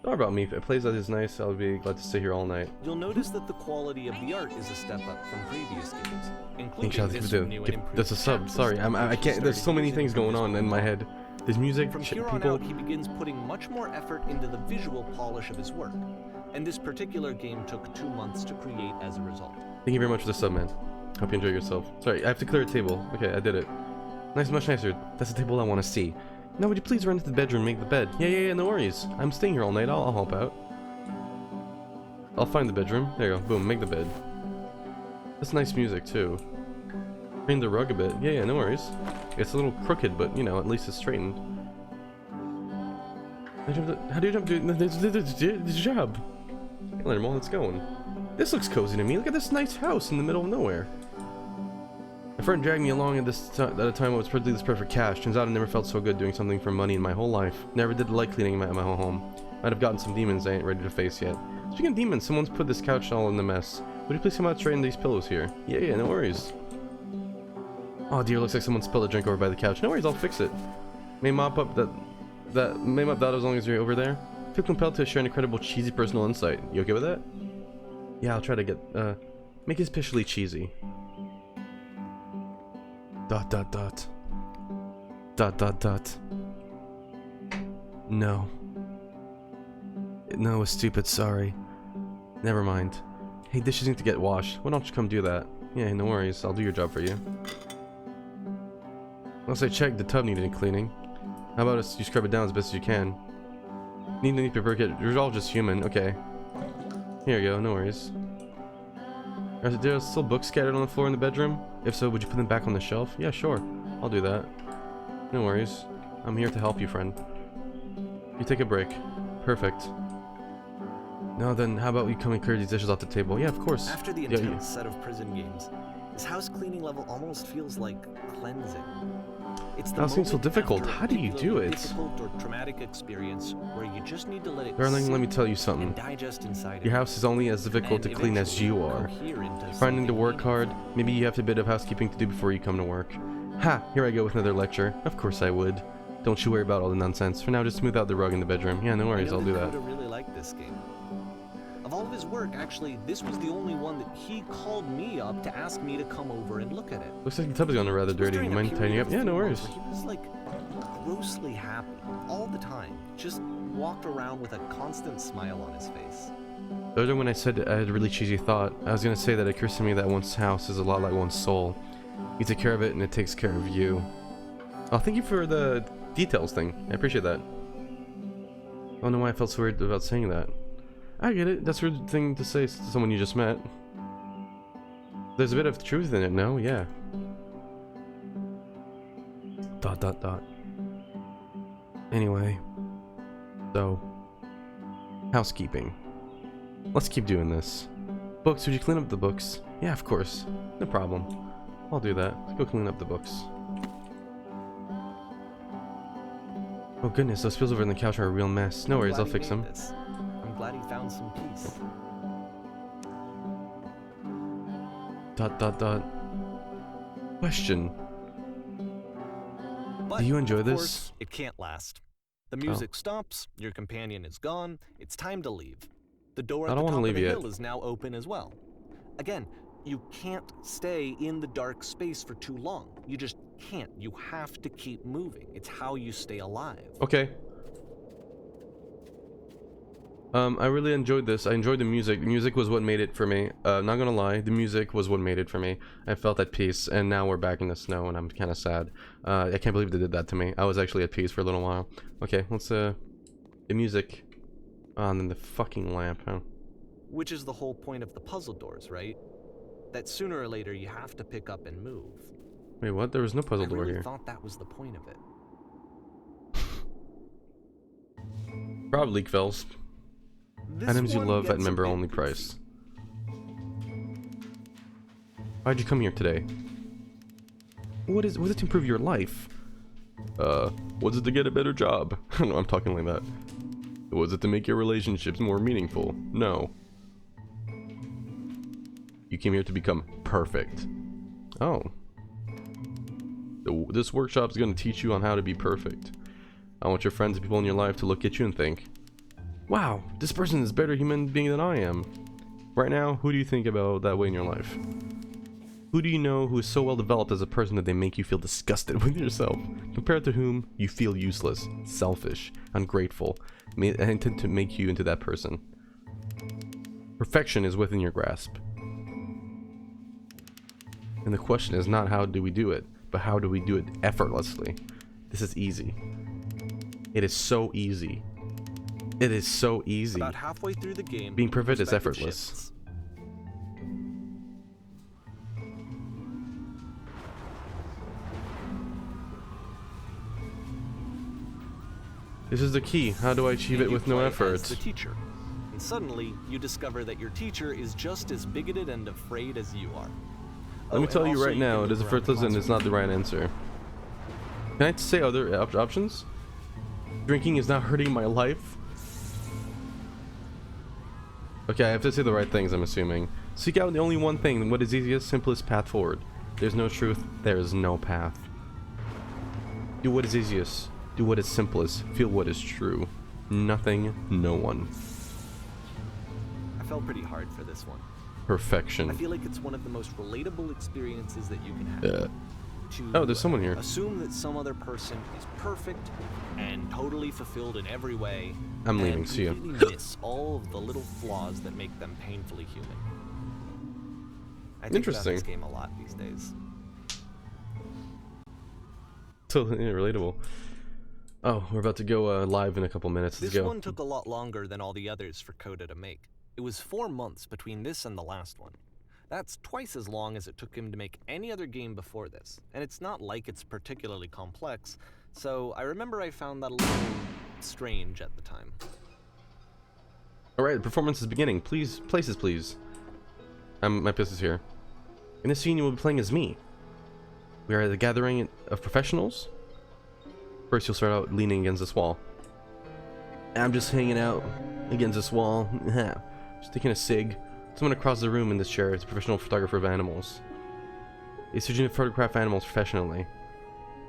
Sorry about me. If a place that is nice, I'll be glad to stay here all night. You'll notice that the quality of the art is a step up from previous games, including Inshallah, this do. new and improved That's a sub. canvas Sorry, I that can't. There's so many started things using going from on this in my point. head. There's music, From shit, here on people. out, he begins putting much more effort into the visual polish of his work, and this particular game took 2 months to create as a result. Thank you very much for the sub, man. Hope you enjoy yourself. Sorry, I have to clear a table. Okay, I did it. Nice, much nicer. That's the table I want to see. Now, would you please run into the bedroom and make the bed? Yeah, no worries. I'm staying here all night. I'll help out. I'll find the bedroom. There you go. Boom, make the bed. That's nice music, too. Clean the rug a bit. Yeah, no worries. It's a little crooked, but, you know, at least it's straightened. How do you jump to the job? Hey, Lermo, let's go. This looks cozy to me. Look at this nice house in the middle of nowhere. My friend dragged me along at a time when it was particularly this perfect cash. Turns out I never felt so good doing something for money in my whole life. Never did like cleaning my whole home. Might have gotten some demons I ain't ready to face yet. Speaking of demons, someone's put this couch all in the mess. Would you please come out and straighten these pillows here? Yeah, no worries. Oh dear, looks like someone spilled a drink over by the couch. No worries, I'll fix it. May mop up that as long as you're over there. Feel compelled to share an incredible cheesy personal insight. You okay with that? Yeah, I'll try to get make it especially cheesy. ... No. No, it's stupid, sorry. Never mind. Hey, dishes need to get washed. Why don't you come do that? Yeah, no worries. I'll do your job for you. Once I checked, the tub needed cleaning. How about you scrub it down as best as you can? Need any paper kit? You're all just human. Okay. Here you go. No worries. Are there still books scattered on the floor in the bedroom? If so, would you put them back on the shelf? Yeah, sure. I'll do that. No worries. I'm here to help you, friend. You take a break. Perfect. Now then, how about we come and clear these dishes off the table? Yeah, of course. After the Yeah, intense set of prison games, this house cleaning level almost feels like cleansing. It's the That seems so moment difficult. after a How do you do particularly it? difficult or traumatic experience where you just need to let it Darling, sit let me tell you and something. digest inside Your of house is only as difficult to and clean as you eventually are. cohere into Finding something to work hard, meaningful. maybe you have a bit of housekeeping to do before you come to work. Ha! Here I go with another lecture. Of course I would. Don't you worry about all the nonsense. For now, just smooth out the rug in the bedroom. Yeah, no worries, I know I'll do that. Coda really liked this game. Of all of his work, actually, this was the only one that he called me up to ask me to come over and look at it. Looks like the tub is gone rather This was dirty. during a Mind period tidying of up? Yeah, no 3 worries. months where he was like grossly happy all the time. Just walked around with a constant smile on his face. The other when I said I had a really cheesy thought, I was gonna say that it occurs to me that one's house is a lot like one's soul. You take care of it and it takes care of you. Oh, thank you for the details thing. I appreciate that. I don't know why I felt so weird about saying that. I get it. That's a weird thing to say to someone you just met. There's a bit of truth in it, no? Yeah. ... Anyway. So. Housekeeping. Let's keep doing this. Books, would you clean up the books? Yeah, of course. No problem. I'll do that. Let's go clean up the books. Oh goodness, those spills over on the couch are a real mess. No worries, I'll fix them. I'm glad he found some peace. ... Question. But, Do you enjoy of this? course, it can't last. The music stops, your companion is gone, it's time to leave. The door I at the don't top wanna of the leave yet. hill is now open as well. Again, you can't stay in the dark space for too long. You just can't. You have to keep moving. It's how you stay alive. Okay. I really enjoyed this. I enjoyed the music. The music was what made it for me. Not gonna lie, the music was what made it for me. I felt at peace, and now we're back in the snow, and I'm kind of sad. I can't believe they did that to me. I was actually at peace for a little while. Okay, let's the music. Oh, and then the fucking lamp, huh? Which is the whole point of the puzzle doors, right? That sooner or later you have to pick up and move. Wait, what? There was no puzzle I door really here. thought that was the point of it. Proud leak fells. This Items you one love at gets a member bit only goofy. price. Why'd you come here today? What is it to improve your life? Was it to get a better job? No, I'm talking like that. Was it to make your relationships more meaningful? No. You came here to become perfect. Oh. This workshop is going to teach you on how to be perfect. I want your friends and people in your life to look at you and think, wow, this person is a better human being than I am. Right now, who do you think about that way in your life? Who do you know who is so well developed as a person that they make you feel disgusted with yourself? Compared to whom you feel useless, selfish, ungrateful, and intend to make you into that person. Perfection is within your grasp. And the question is not how do we do it, but how do we do it effortlessly? This is easy. It is so easy. It is so easy. About halfway through the game, Being perfect is perspective effortless. shifts. This is the key. How do I achieve And it you with no play effort? as the teacher. And suddenly, you discover that your teacher is just as bigoted and afraid as you are. Let me tell you right now, it is effortless and it's not the right answer. Can I say other options? Drinking is not hurting my life. Okay, I have to say the right things, I'm assuming. Seek out the only one thing, what is easiest, simplest path forward. There's no truth, there is no path. Do what is easiest, do what is simplest, feel what is true. Nothing, no one. I felt pretty hard for this one. Perfection. I feel like it's one of the most relatable experiences that you can have. To, Oh, there's someone here. Assume that some other person is perfect and totally fulfilled in every way. I'm leaving, and see ya. completely miss all of the little flaws that make them painfully human. I think about Interesting. this game a lot these days. Totally relatable. Oh, we're about to go live in a couple minutes. Let's This go. one took a lot longer than all the others for Coda to make. It was 4 months between this and the last one. That's twice as long as it took him to make any other game before this, and it's not like it's particularly complex, so I remember I found that a little strange at the time. Alright, the performance is beginning. Please, places please. My piss is here. In this scene you will be playing as me. We are at the gathering of professionals. First you'll start out leaning against this wall. I'm just hanging out against this wall. Just taking a cig. Someone across the room in this chair is a professional photographer of animals. He's searching to photograph animals professionally.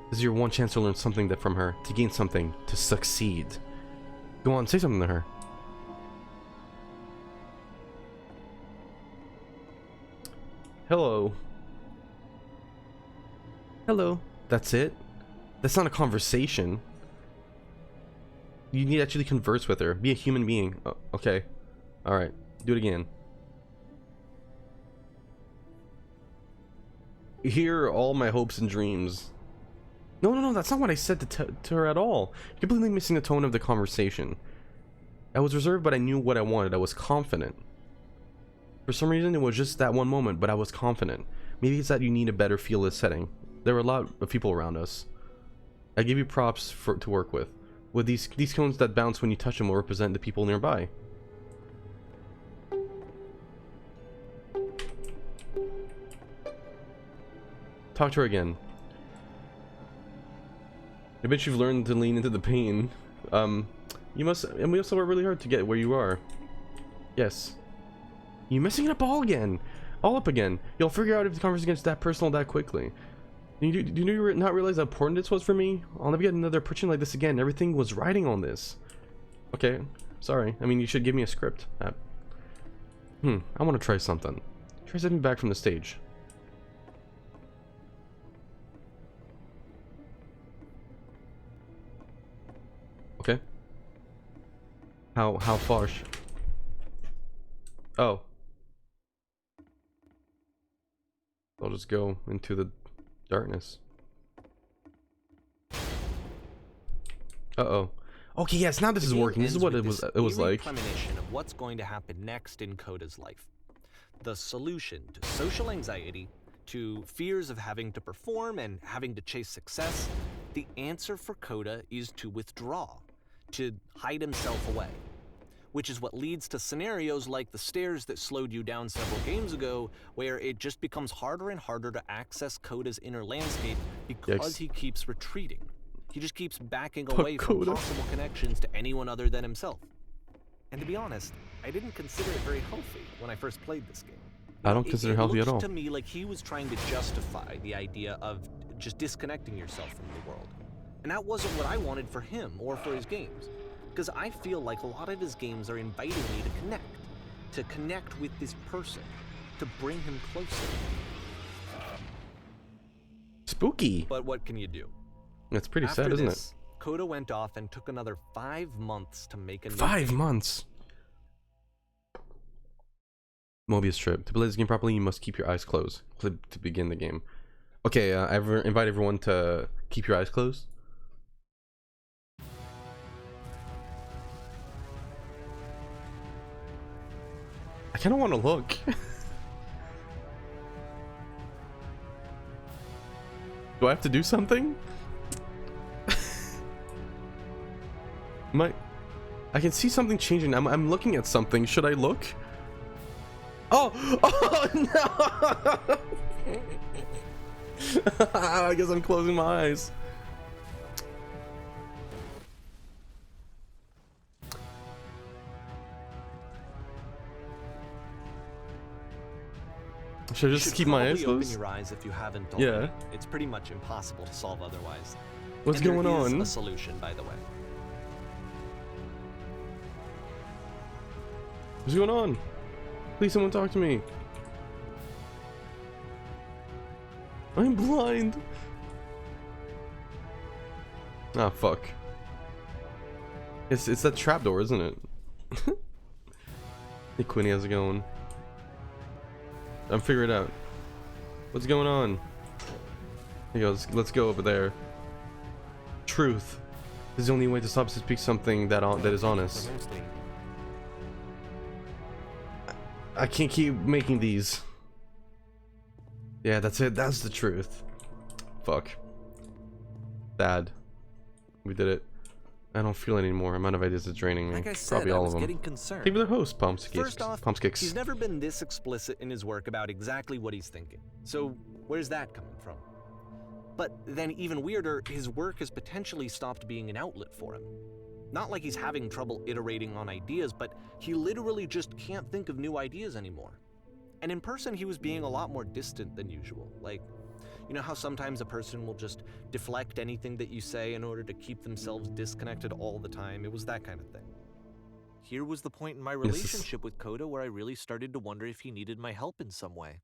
This is your one chance to learn something from her, to gain something, to succeed. Go on, say something to her. Hello. Hello. That's it? That's not a conversation. You need to actually converse with her. Be a human being. Oh, okay. Alright. Do it again. Here are all my hopes and dreams. No, that's not what I said to her at all. You're completely missing the tone of the conversation. I was reserved, but I knew what I wanted. I was confident. For some reason, it was just that one moment, but I was confident. Maybe it's that you need a better feel-less setting. There were a lot of people around us. I give you props to work with. With these cones that bounce when you touch them will represent the people nearby. Talk to her again. I bet you've learned to lean into the pain. You must, and we also worked really hard to get where you are. Yes. You're messing it up all again. All up again. You'll figure out if the conversation gets that personal that quickly. Do you not realize how important this was for me? I'll never get another opportunity like this again. Everything was riding on this. Okay. Sorry. I mean, you should give me a script. I want to try something. Try stepping back from the stage. Okay. How far? Oh. I'll just go into the darkness. Uh-oh. Okay, yes, now this is working. This is what it was like. Premonition of what's going to happen next in Coda's life. The solution to social anxiety, to fears of having to perform and having to chase success, the answer for Coda is to withdraw, to hide himself away. Which is what leads to scenarios like the stairs that slowed you down several games ago, where it just becomes harder and harder to access Coda's inner landscape because he keeps retreating. He just keeps backing away from possible connections to anyone other than himself. And to be honest, I didn't consider it very healthy when I first played this game. I don't consider it healthy at all. To me, like he was trying to justify the idea of just disconnecting yourself from the world. And that wasn't what I wanted for him or for his games. Because I feel like a lot of his games are inviting me to connect with this person, to bring him closer. Spooky. But what can you do? That's pretty sad, isn't it? Coda went off and took another 5 months to make a new 5 months? Mobius Strip. To play this game properly, you must keep your eyes closed to begin the game. Okay, I invite everyone to keep your eyes closed. I kind of want to look. Do I have to do something? I can see something changing. I'm looking at something. Should I look? Oh! Oh no! I guess I'm closing my eyes. Should I just keep my eyes closed? Open your eyes if you haven't already. Yeah. It's pretty much impossible to solve otherwise. What's going on? There is a solution, by the way. What's going on? Please, someone talk to me. I'm blind. Ah, fuck. It's that trapdoor, isn't it? Hey, Quinny, how's it going? I'm figuring it out. What's going on? He goes, let's go over there. Truth. This is the only way to stop to speak something that is honest. I can't keep making these. Yeah, that's it. That's the truth. Fuck. Bad. We did it. I don't feel it anymore. Amount of ideas is draining me. Like I said, Probably all of them. getting concerned. Give me the host, Pumpskicks. First off, he's never been this explicit in his work about exactly what he's thinking. So where's that coming from? But then even weirder, his work has potentially stopped being an outlet for him. Not like he's having trouble iterating on ideas, but he literally just can't think of new ideas anymore. And in person, he was being a lot more distant than usual. Like, you know how sometimes a person will just deflect anything that you say in order to keep themselves disconnected all the time? It was that kind of thing. Here was the point in my relationship with Coda where I really started to wonder if he needed my help in some way.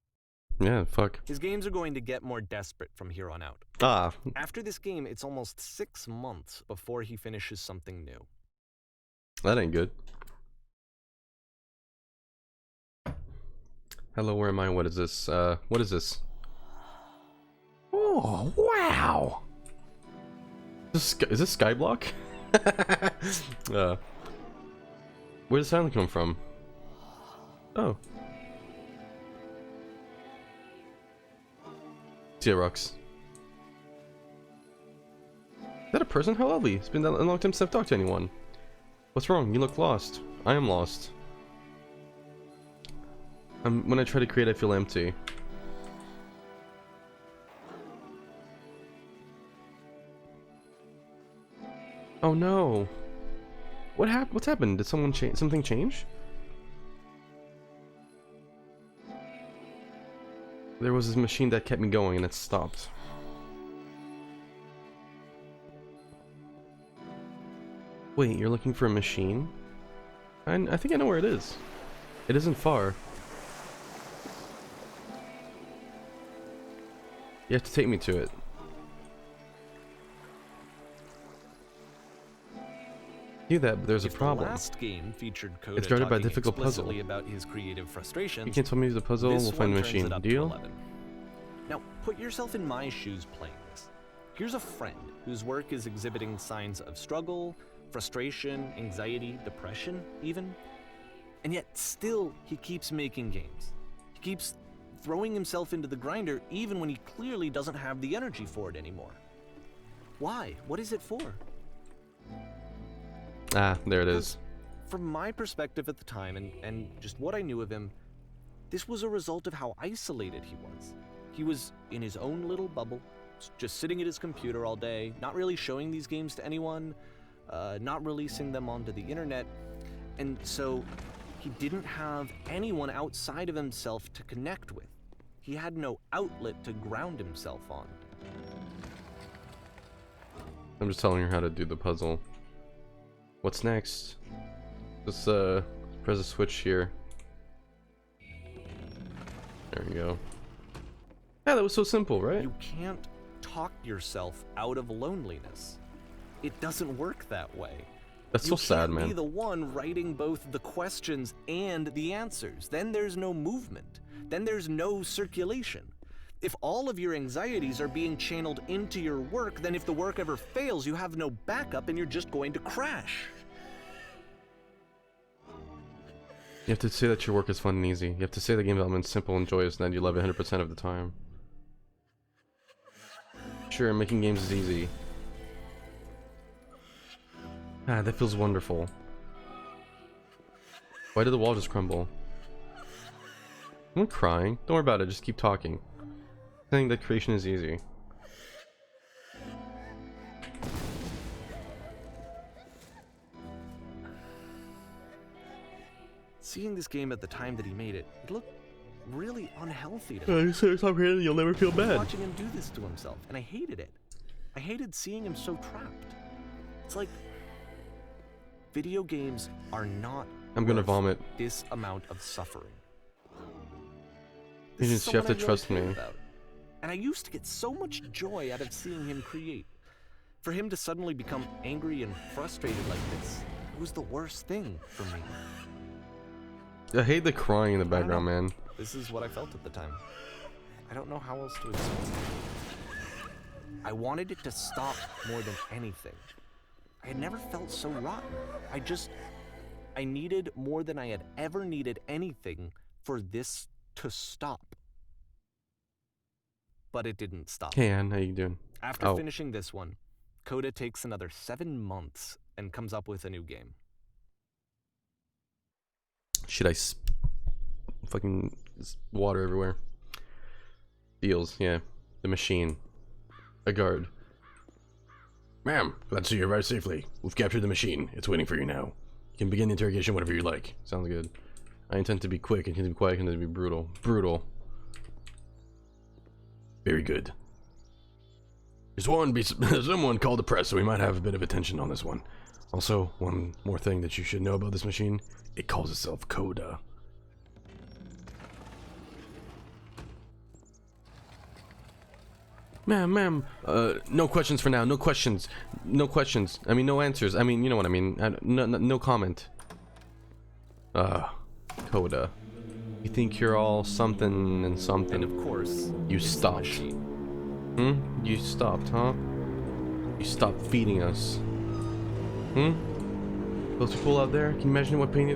Yeah, fuck. His games are going to get more desperate from here on out. Ah. After this game, it's almost 6 months before he finishes something new. That ain't good. Hello, where am I? What is this? What is this? Oh, wow! Is this Skyblock? Where does the sound come from? Oh. Xerox. Is that a person? How lovely. It's been a long time since I've talked to anyone. What's wrong? You look lost. I am lost. When I try to create, I feel empty. Oh no! What happened? What's happened? Did someone change? Something change? There was this machine that kept me going, and it stopped. Wait, you're looking for a machine? I think I know where it is. It isn't far. You have to take me to it. Do that, but there's a If problem. The last game featured Coda It's guarded by a talking difficult puzzle. explicitly about his creative frustrations. You can't tell me the puzzle, This we'll find the one turns machine. it up to Deal? 11. Now, put yourself in my shoes playing this. Here's a friend whose work is exhibiting signs of struggle, frustration, anxiety, depression, even. And yet, still, he keeps making games. He keeps throwing himself into the grinder even when he clearly doesn't have the energy for it anymore. Why? What is it for? Ah, there it is. From my perspective at the time, and just what I knew of him, this was a result of how isolated he was. He was in his own little bubble, just sitting at his computer all day, not really showing these games to anyone, not releasing them onto the internet, and so he didn't have anyone outside of himself to connect with. He had no outlet to ground himself on. I'm just telling her how to do the puzzle. What's next? Let's press a switch here. There we go. Yeah, that was so simple, right? You can't talk yourself out of loneliness. It doesn't work that way. That's so sad, You can't be man. the one writing both the questions and the answers. Then there's no movement. Then there's no circulation. If all of your anxieties are being channeled into your work, then if the work ever fails, you have no backup and you're just going to crash. You have to say that your work is fun and easy. You have to say the game development is simple and joyous and that you love it 100% of the time. Sure, making games is easy. Ah, that feels wonderful. Why did the wall just crumble? I'm not crying. Don't worry about it, just keep talking. Saying that creation is easy. Seeing this game at the time that he made it, it looked really unhealthy to me. You say stop here and you'll never feel bad. Watching him do this to himself, and I hated it. I hated seeing him so trapped. It's like video games are not I'm gonna worth vomit. this amount of suffering. You This is just have someone to I really trust cared me. about. And I used to get so much joy out of seeing him create. For him to suddenly become angry and frustrated like this, it was the worst thing for me. I hate the crying in the I don't background, know. man. This is what I felt at the time. I don't know how else to explain it. I wanted it to stop more than anything. I had never felt so rotten. I needed more than I had ever needed anything for this to stop. But it didn't stop. Hey Ann, how you doing? After Oh. finishing this one, Coda takes another 7 months and comes up with a new game. Should I fucking water everywhere? Deals, yeah. The machine. A guard. Ma'am, glad to see you arrived safely. We've captured the machine. It's waiting for you now. You can begin the interrogation whenever you like. Sounds good. I intend to be quick, I intend to be quiet, I intend to be brutal. Brutal. Very good. Someone called the press, so we might have a bit of attention on this one. Also, one more thing that you should know about this machine. It calls itself Coda. Ma'am, no questions for now, no questions. No questions. I mean, no answers. I mean, you know what I mean. No comment. Coda. You think you're all something and something. And of course, You it's the stopped. machine. You stopped, huh? You stopped feeding us. Those people out there, can you imagine what pain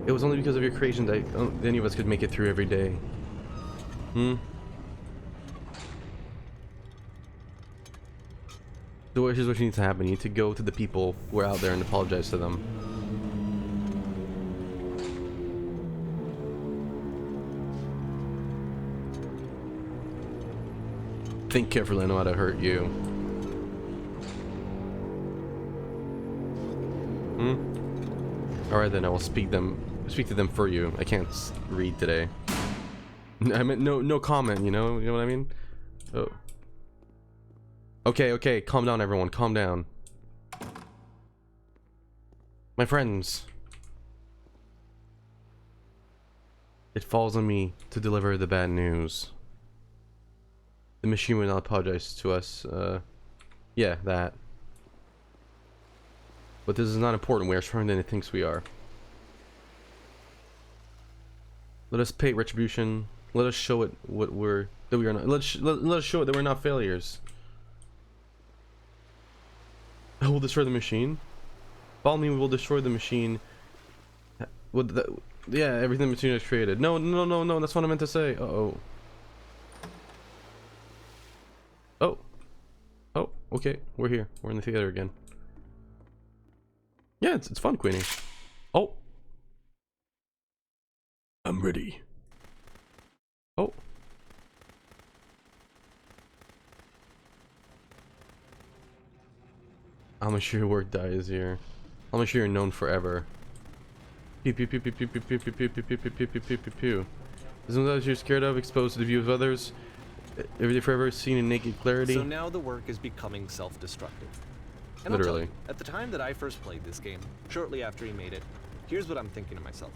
it was only because of your creation that any of us could make it through every day. So here's what needs to happen. You need to go to the people who are out there and apologize to them. Think carefully, I know how to hurt you. Alright then, I will speak to them for you. I can't read today. I meant no comment, you know what I mean? Oh. Okay, calm down everyone, calm down. My friends. It falls on me to deliver the bad news. The machine will not apologize to us, yeah, that. But this is not important. We are stronger than it thinks we are. Let us pay retribution. Let us show it what we're that we are not. Let us show it that we're not failures. I will destroy the machine. Follow me. We will destroy the machine. With the, yeah, everything the machine has created. No, no, no, no. That's what I meant to say. Uh-oh. Oh. Oh. Okay. We're here. We're in the theater again. Yeah, it's fun, Queenie. Oh. I'm ready. Oh. I'm sure your work dies here. I'm sure you're known forever. Pew pew pew pew pew pew pew pew pew pew pew pew pew pew pew pew pew. Isn't that what you're scared of? Exposed to the view of others? Every day forever seen in naked clarity? So now the work is becoming self-destructive. And Literally. I'll tell you, at the time that I first played this game, shortly after he made it, here's what I'm thinking to myself.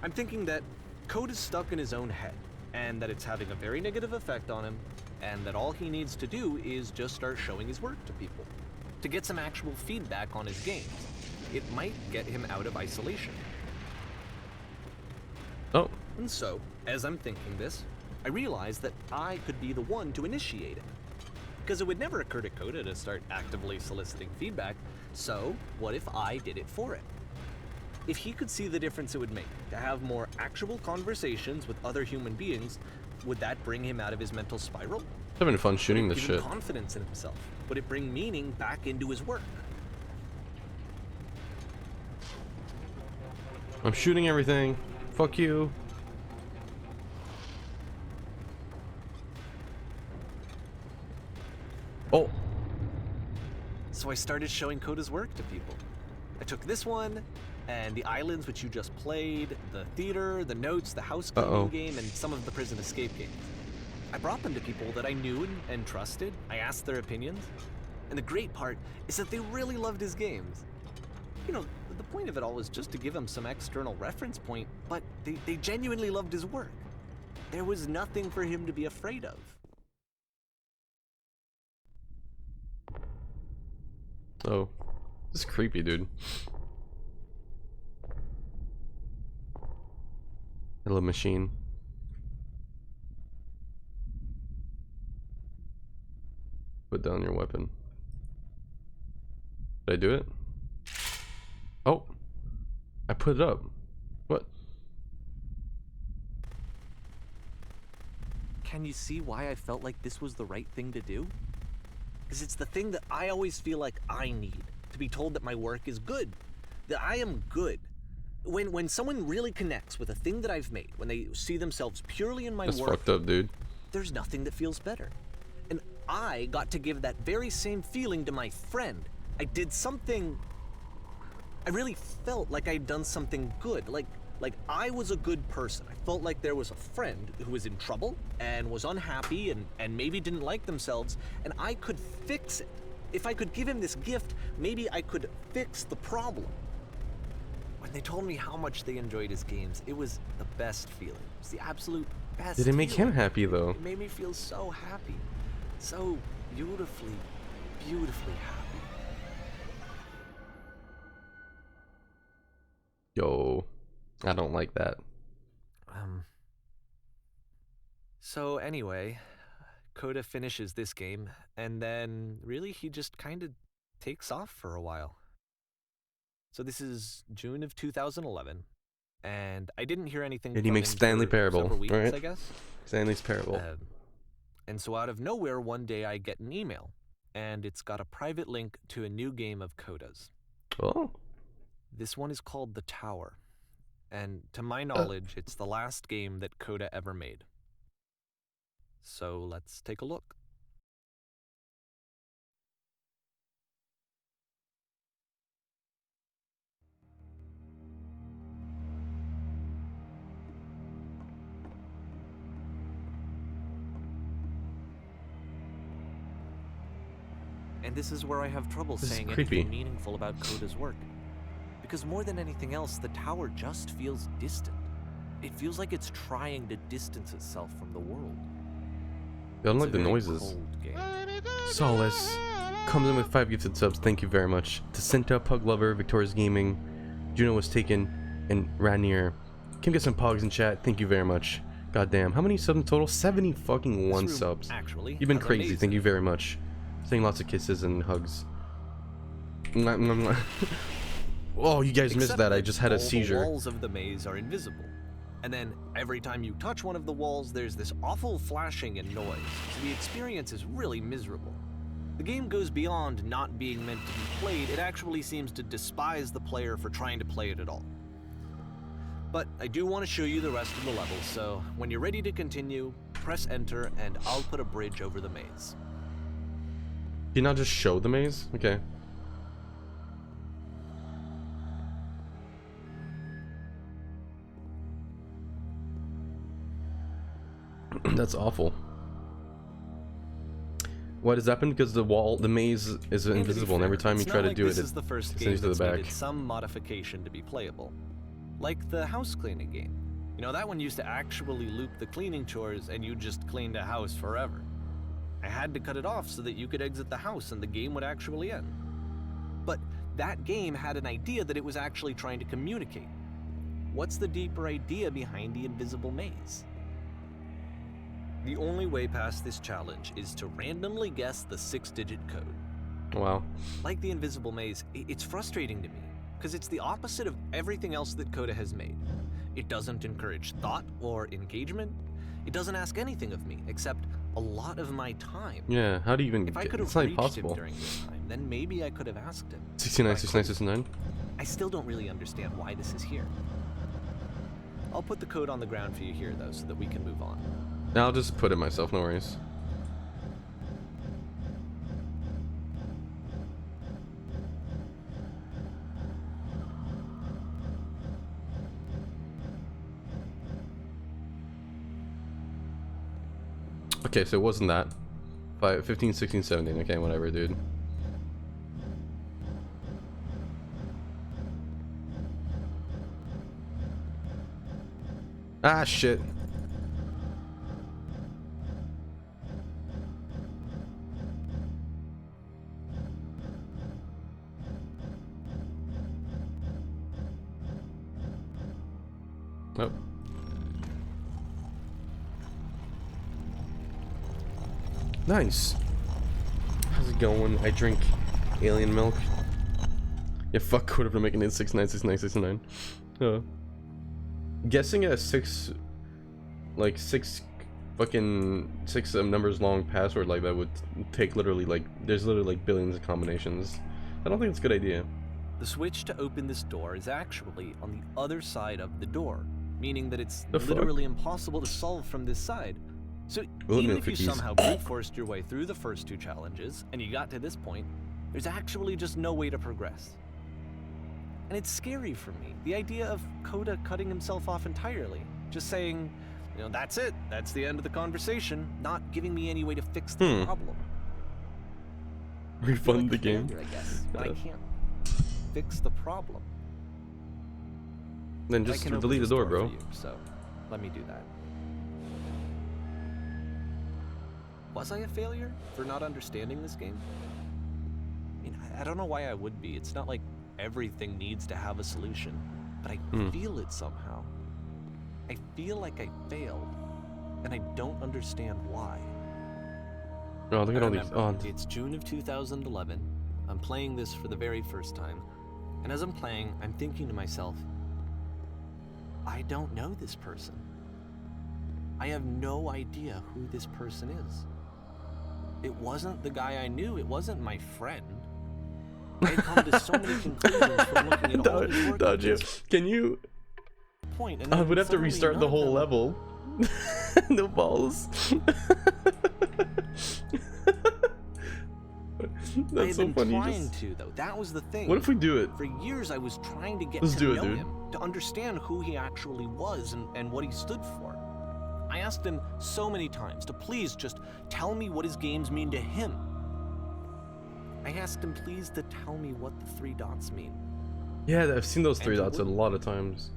I'm thinking that Code is stuck in his own head, and that it's having a very negative effect on him, and that all he needs to do is just start showing his work to people, to get some actual feedback on his games. It might get him out of isolation. Oh. And so, as I'm thinking this, I realize that I could be the one to initiate it. Because it would never occur to Coda to start actively soliciting feedback, so what if I did it for him? If he could see the difference it would make to have more actual conversations with other human beings, would that bring him out of his mental spiral? Having fun shooting this Give him shit. confidence in himself. Would it bring meaning back into his work? I'm shooting everything. Fuck you. Oh. So I started showing Coda's work to people. I took this one, and the islands which you just played, the theater, the notes, the house cleaning game, and some of the prison escape games. I brought them to people that I knew and trusted. I asked their opinions. And the great part is that they really loved his games. You know, the point of it all was just to give him some external reference point, but they genuinely loved his work. There was nothing for him to be afraid of. Oh. This is creepy, dude. Hello, machine. Put down your weapon. Did I do it? Oh. I put it up. What? Can you see why I felt like this was the right thing to do? Because it's the thing that I always feel like I need, to be told that my work is good, that I am good. When someone really connects with a thing that I've made, when they see themselves purely in my That's work, fucked up, dude. there's nothing that feels better. And I got to give that very same feeling to my friend. I did something, I really felt like I'd done something good, like I was a good person. I felt like there was a friend who was in trouble and was unhappy and maybe didn't like themselves, and I could fix it. If I could give him this gift, maybe I could fix the problem. When they told me how much they enjoyed his games, it was the best feeling. It was the absolute best Did it make him feeling. happy, though? It made me feel so happy. So beautifully, beautifully happy. Yo. I don't like that. So anyway, Coda finishes this game, and then really he just kind of takes off for a while. So this is June of 2011, and I didn't hear anything And he from makes him Stanley for Parable, several weeks, right? I guess. Stanley's Parable. And so out of nowhere, one day I get an email, and it's got a private link to a new game of Coda's. Oh. This one is called The Tower, and to my knowledge, it's the last game that Coda ever made. So let's take a look. And this is where I have trouble This is saying creepy. anything meaningful about Coda's work. Because more than anything else, the tower just feels distant. It feels like it's trying to distance itself from the world. don't like It's a the very noises. cold game. Solace comes in with 5 gifted subs. Thank you very much. Jacinta, Pug Lover, Victoria's Gaming, Juno was taken, and Ranier. Kim get some pogs in chat. Thank you very much. Goddamn, how many subs in total? 70 fucking one This room subs. actually You've been has a crazy. maze Thank in you it. very much. Saying lots of kisses and hugs. Mwah, mwah, mwah. Oh, you guys missed Except that. I just had a all the seizure. walls of the maze are invisible. And then every time you touch one of the walls, there's this awful flashing and noise. So the experience is really miserable. The game goes beyond not being meant to be played. It actually seems to despise the player for trying to play it at all. But I do want to show you the rest of the level, so when you're ready to continue, press enter and I'll put a bridge over the maze. Did you not just show the maze? Okay. That's awful. What has happened? Because the maze is And to be invisible, and every fair, time you it's try not to like do this it, is the first it game sends you to that's the back. needed some modification to be playable, like the house cleaning game. You know, that one used to actually loop the cleaning chores, and you just cleaned a house forever. I had to cut it off so that you could exit the house and the game would actually end. But that game had an idea that it was actually trying to communicate. What's the deeper idea behind the invisible maze? The only way past this challenge is to randomly guess the 6-digit code. Wow. Like the invisible maze, it's frustrating to me, because it's the opposite of everything else that Coda has made. It doesn't encourage thought or engagement. It doesn't ask anything of me, except a lot of my time. Yeah, how do you even If I get could it's have not reached possible. him during this time, then maybe I could have asked him. 69, But I 69, couldn't. 69. I still don't really understand why this is here. I'll put the code on the ground for you here, though, so that we can move on. I'll just put it myself, no worries. Okay, so it wasn't that. 15, 16, 17. Okay, whatever, dude. Ah, shit. Oh. Nice. How's it going? I drink alien milk. Yeah, fuck Code for making it 696969. Guessing a six numbers long password like that would take literally like there's literally like billions of combinations. I don't think it's a good idea. The switch to open this door is actually on the other side of the door, meaning that it's The fuck? literally impossible to solve from this side. So Oatmeal even if you cookies. somehow brute forced your way through the first 2 challenges and you got to this point, there's actually just no way to progress. And it's scary for me, the idea of Coda cutting himself off entirely, just saying, you know, that's it, that's the end of the conversation, not giving me any way to fix the problem. I feel Refund like the a game. failure, I guess, but I Yeah. can't fix the problem. Then I just can open delete the this door, for bro. you, so let me do that. Was I a failure for not understanding this game? I mean, I don't know why I would be. It's not like everything needs to have a solution, but I feel it somehow. I feel like I failed, and I don't understand why. Oh, look at I all these. remember, Oh, it's June of 2011. I'm playing this for the very first time, and as I'm playing, I'm thinking to myself, I don't know this person. I have no idea who this person is. It wasn't the guy I knew. It wasn't my friend. I had come to so many conclusions from looking at all his work at Dodge, this can you? point, and I then would have to suddenly restart none the of whole them- level. No balls. I That's had so been funny. you trying just- to, though. That was the thing. What if we do it? For years, I was trying to get Let's to do it, know dude. him, to understand who he actually was and what he stood for. I asked him so many times to please just tell me what his games mean to him. I asked him please to tell me what the 3 dots mean. Yeah, I've seen those And 3 he dots a wouldn't. lot of times.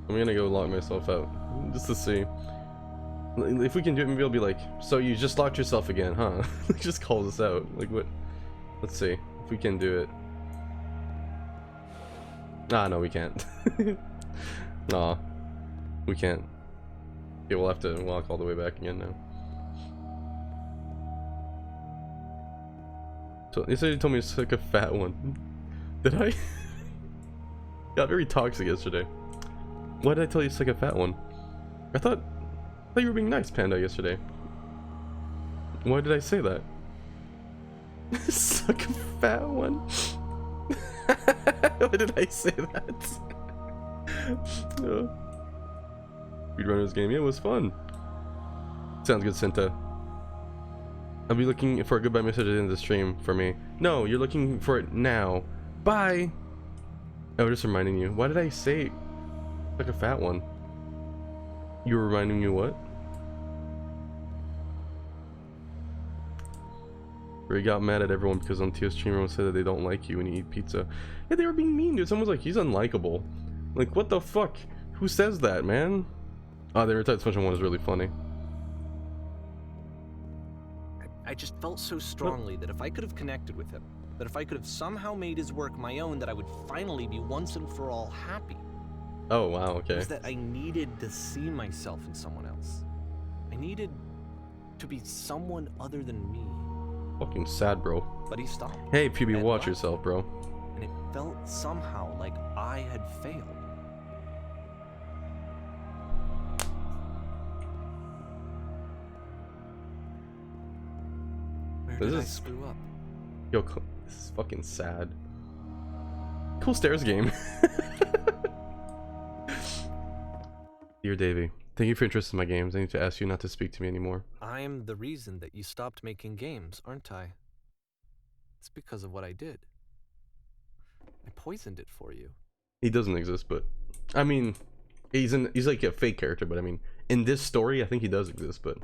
I'm gonna go log myself out just to see. If we can do it, maybe I'll be like, so you just locked yourself again, huh? Just call us out. Like, what? Let's see if we can do it. Nah, no, we can't. Nah, we can't. Okay, we'll have to walk all the way back again now. So you said you told me it's like a fat one. Did I? Got very toxic yesterday. Why did I tell you it's like a fat one? I thought you were being nice, Panda, yesterday. Why did I say that? Suck a fat one. Why did I say that? Speedrunners game, yeah, it was fun. Sounds good, Cinta. I'll be looking for a goodbye message at the end of the stream for me. No, you're looking for it now. Bye. I was just reminding you. Why did I say like a fat one? You were reminding me what? Ray got mad at everyone because on Tio's stream everyone said that they don't like you when you eat pizza. Yeah, they were being mean, dude. Someone was like, he's unlikable. Like, what the fuck? Who says that, man? Oh, the Retard Suspension one is really funny. I just felt so strongly that if I could have connected with him, that if I could have somehow made his work my own, that I would finally be once and for all happy. Oh, wow, okay. It was that I needed to see myself in someone else. I needed to be someone other than me. Fucking sad, bro. But he stopped. Hey, PB, and watch left. yourself, bro. And it felt somehow like I had failed. Where did I screw up? Yo, this is fucking sad. Cool stairs game. Dear Davey, thank you for your interest in my games. I need to ask you not to speak to me anymore. I'm the reason that you stopped making games, aren't I? It's because of what I did. I poisoned it for you. He doesn't exist, but I mean, he's like a fake character, but I mean, in this story, I think he does exist, but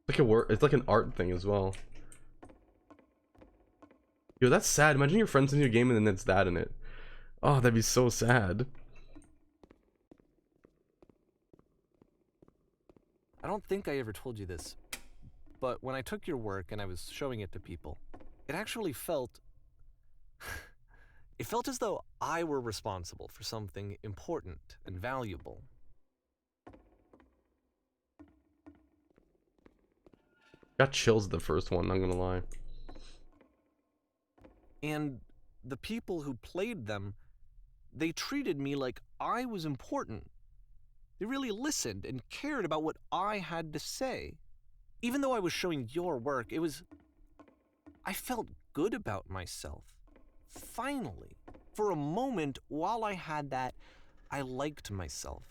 it's like an art thing as well. Yo, that's sad. Imagine your friends in your game and then it's that in it. Oh, that'd be so sad. I don't think I ever told you this, but when I took your work and I was showing it to people, it actually felt... it felt as though I were responsible for something important and valuable. Got chills the first one, not gonna lie. And the people who played them, they treated me like I was important. They really listened and cared about what I had to say. Even though I was showing your work, I felt good about myself. Finally. For a moment, while I had that, I liked myself.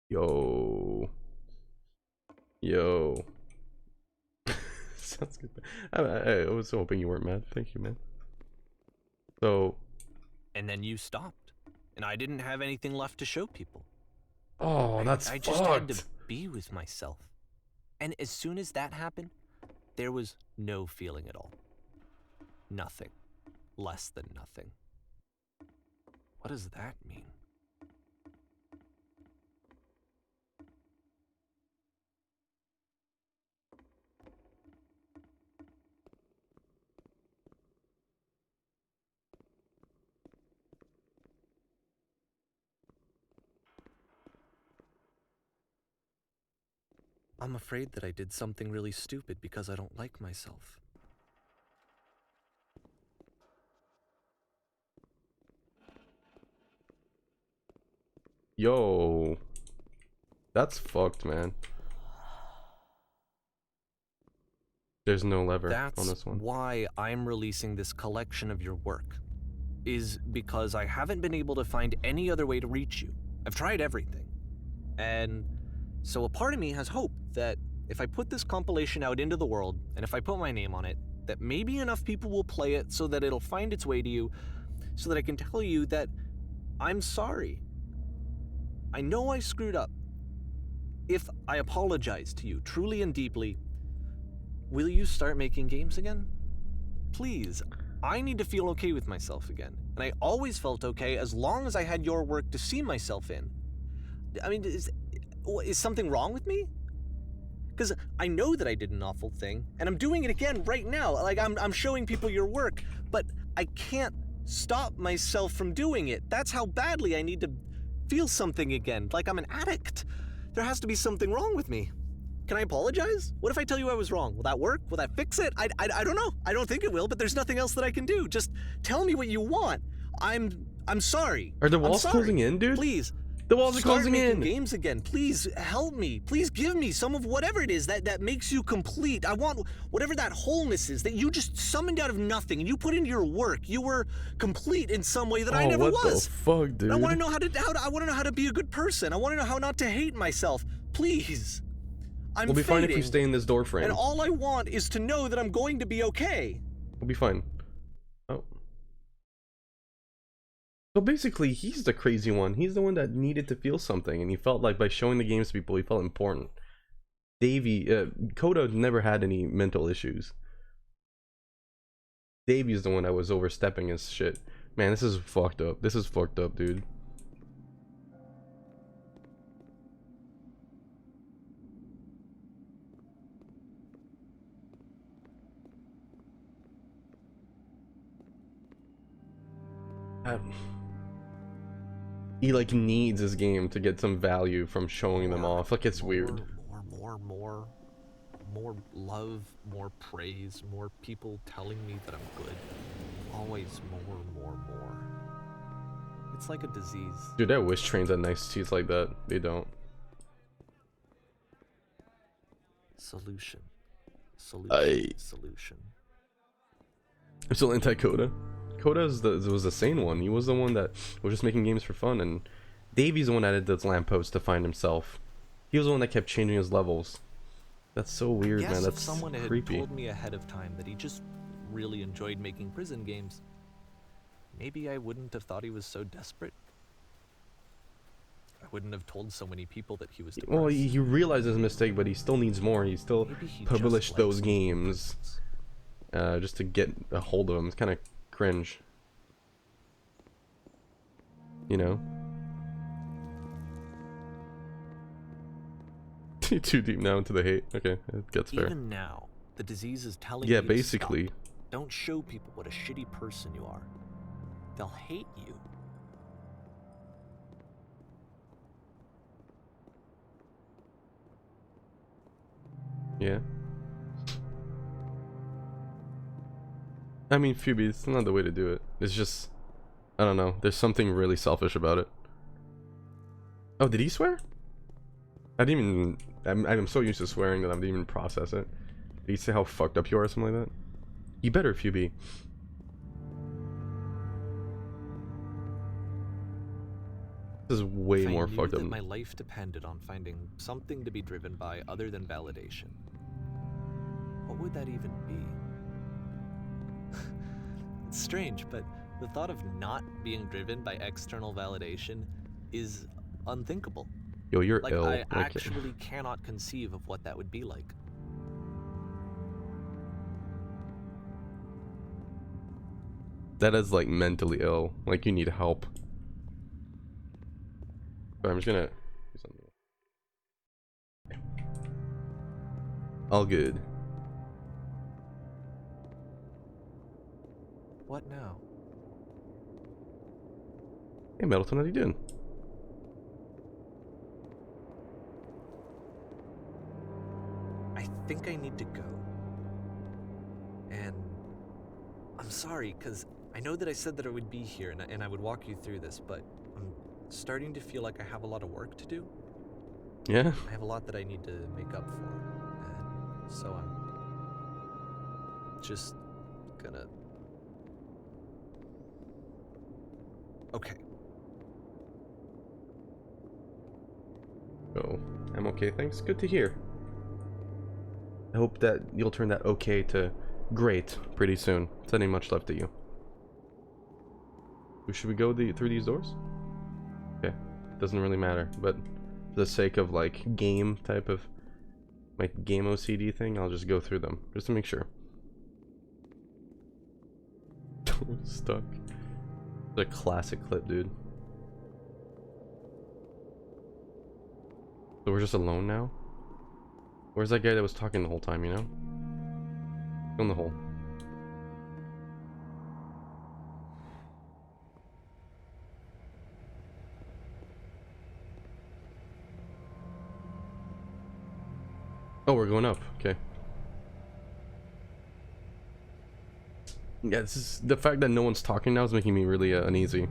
Yo. Sounds good. I was hoping you weren't mad. Thank you, man. So. And then you stopped. And I didn't have anything left to show people. Oh, that's I just had to be with myself. And as soon as that happened, there was no feeling at all. Nothing. Less than nothing. What does that mean? I'm afraid that I did something really stupid because I don't like myself. Yo. That's fucked, man. There's no lever on this one. That's why I'm releasing this collection of your work. Is because I haven't been able to find any other way to reach you. I've tried everything. And so a part of me has hope that if I put this compilation out into the world, and if I put my name on it, that maybe enough people will play it so that it'll find its way to you, so that I can tell you that I'm sorry. I know I screwed up. If I apologize to you truly and deeply, will you start making games again? Please. I need to feel okay with myself again. And I always felt okay as long as I had your work to see myself in. I mean, is something wrong with me? Because I know that I did an awful thing, and I'm doing it again right now. Like, I'm showing people your work, but I can't stop myself from doing it. That's how badly I need to feel something again, like I'm an addict. There has to be something wrong with me. Can I apologize? What if I tell you I was wrong? Will that work? Will that fix it? I don't know. I don't think it will, but there's nothing else that I can do. Just tell me what you want. I'm sorry. Are the walls closing in, dude? Please. The walls are closing in. Start making games again. Please help me. Please give me some of whatever it is that makes you complete. I want whatever that wholeness is that you just summoned out of nothing and you put into your work. You were complete in some way that I never was. What the fuck, dude? I want to know I want to know how to be a good person. I want to know how not to hate myself. Please. We'll be fine if you stay in this door frame. And all I want is to know that I'm going to be okay. We'll be fine. Oh. So basically, he's the crazy one. He's the one that needed to feel something, and he felt like by showing the games to people, he felt important. Coda never had any mental issues. Davey's the one that was overstepping his shit. Man, this is fucked up. This is fucked up, dude. He like needs his game to get some value from showing them off. Like, it's weird. More love, more praise, more people telling me that I'm good. Always more. It's like a disease. Dude, I wish trains had nice teeth like that. They don't. Solution. I'm still anti-Coda. Coda was the sane one. He was the one that was just making games for fun, and Davey's the one that added those lampposts to find himself. He was the one that kept changing his levels. That's so weird, man. That's if someone had creepy. told me ahead of time that he just really enjoyed making prison games, maybe I wouldn't have thought he was so desperate. I wouldn't have told so many people that he was depressed. Well, he realized his mistake, but he still needs more. He still published those games just to get a hold of them. It's kind of cringe, you know. Too deep now into the hate. Okay, it gets fair. Even now, the disease is telling Yeah, you to basically. stop. Don't show people what a shitty person you are. They'll hate you. Yeah. I mean, Phoebe, it's not the way to do it. It's just, I don't know. There's something really selfish about it. Oh, did he swear? I didn't even. I'm so used to swearing that I didn't even process it. Did he say how fucked up you are or something like that? You better, Phoebe. This is way more fucked up. If I knew that my life depended on finding something to be driven by other than validation, what would that even be? It's strange, but the thought of not being driven by external validation is unthinkable. Yo, you're Like, ill. I Okay. actually cannot conceive of what that would be like. That is like mentally ill. Like, you need help. But I'm just gonna do something. All good. What now? Hey, Middleton, how you doing? I think I need to go. And I'm sorry, because I know that I said that I would be here and I would walk you through this, but I'm starting to feel like I have a lot of work to do. Yeah? I have a lot that I need to make up for. And so I'm just gonna... Okay. Oh, I'm okay, thanks. Good to hear. I hope that you'll turn that okay to great pretty soon. It's not any much left of you. Should we go through these doors? Okay, doesn't really matter, but for the sake of like game type of my game OCD thing, I'll just go through them just to make sure. Stuck. It's a classic clip, dude. So we're just alone now? Where's that guy that was talking the whole time, you know? Go in the hole. Oh, we're going up. Okay. Yeah, this is the fact that no one's talking now is making me really uneasy.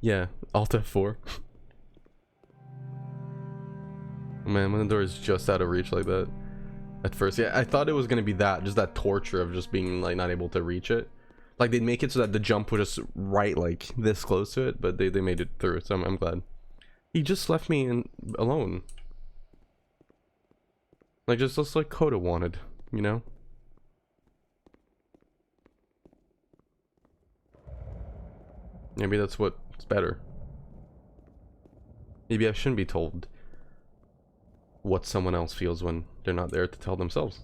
Yeah, Alt F4. Man, when the door is just out of reach like that. At first, yeah, I thought it was gonna be that, just that torture of just being like not able to reach it. Like they'd make it so that the jump was just right like this close to it, but they made it through, so I'm glad. He just left me alone. Like just like Coda wanted, you know? Maybe that's what's better. Maybe I shouldn't be told what someone else feels when they're not there to tell themselves,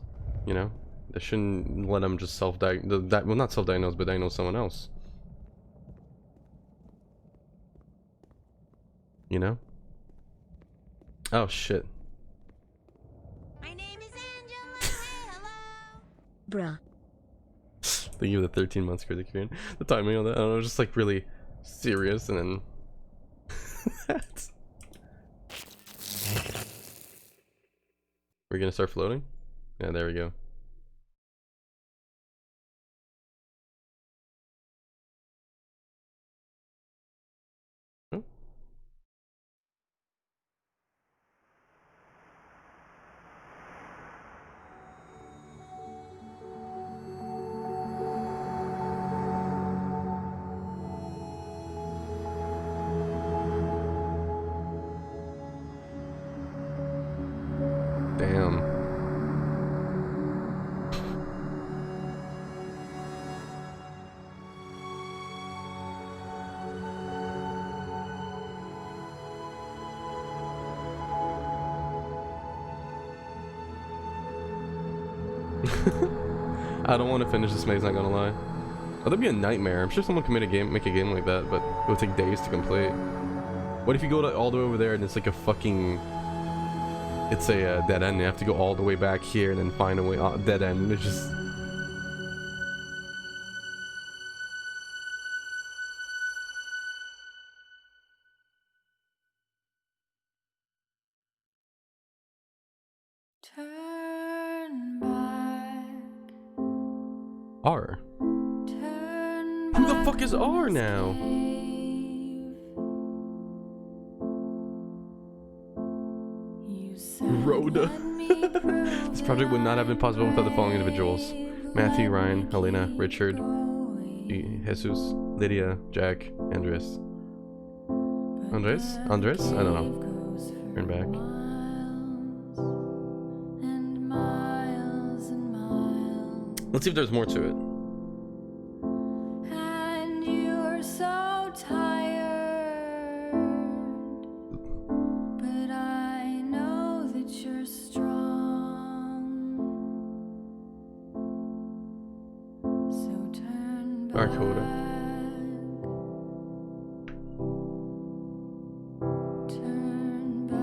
you know? I shouldn't let them just self-diagnose, well, not self-diagnose, but diagnose someone else. You know? Oh shit. My name is Angela. Hey, hello. Bruh. Thinking of the 13 months critic, the timing on that, I don't know, just like really serious, and then that's... We're gonna start floating? Yeah, there we go. Oh. Damn. I don't want to finish this maze, not gonna lie. Oh, that'd be a nightmare. I'm sure someone can make a game like that, but it would take days to complete. What if you go all the way over there and it's like a fucking... It's a dead end. You have to go all the way back here and then find a way out. Dead end. It's just... Turn back. R. Turn Who the back fuck is R now? Rhoda. This project would not have been possible without the following individuals: Matthew, Ryan, Helena, Richard, Jesus, Lydia, Jack, Andres. Andres? Andres? I don't know. Turn back. Let's see if there's more to it. And you're so tired, but I know that you're strong. So turn back. Barcoda. Turn back.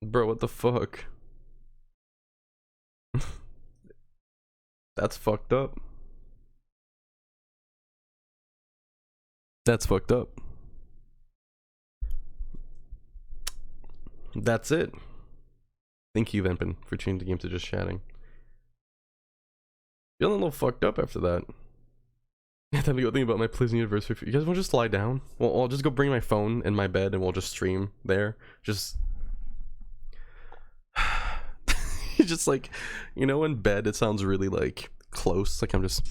Bro, what the fuck? That's fucked up. That's fucked up. That's it. Thank you, Vempin, for changing the game to just chatting. Feeling a little fucked up after that. Yeah, tell me what thing about my pleasant anniversary. You guys want to just lie down? Well, I'll just go bring my phone in my bed and we'll just stream there. Just just like, you know, in bed it sounds really like close. Like I'm just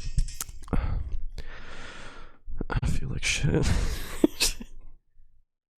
I feel like shit.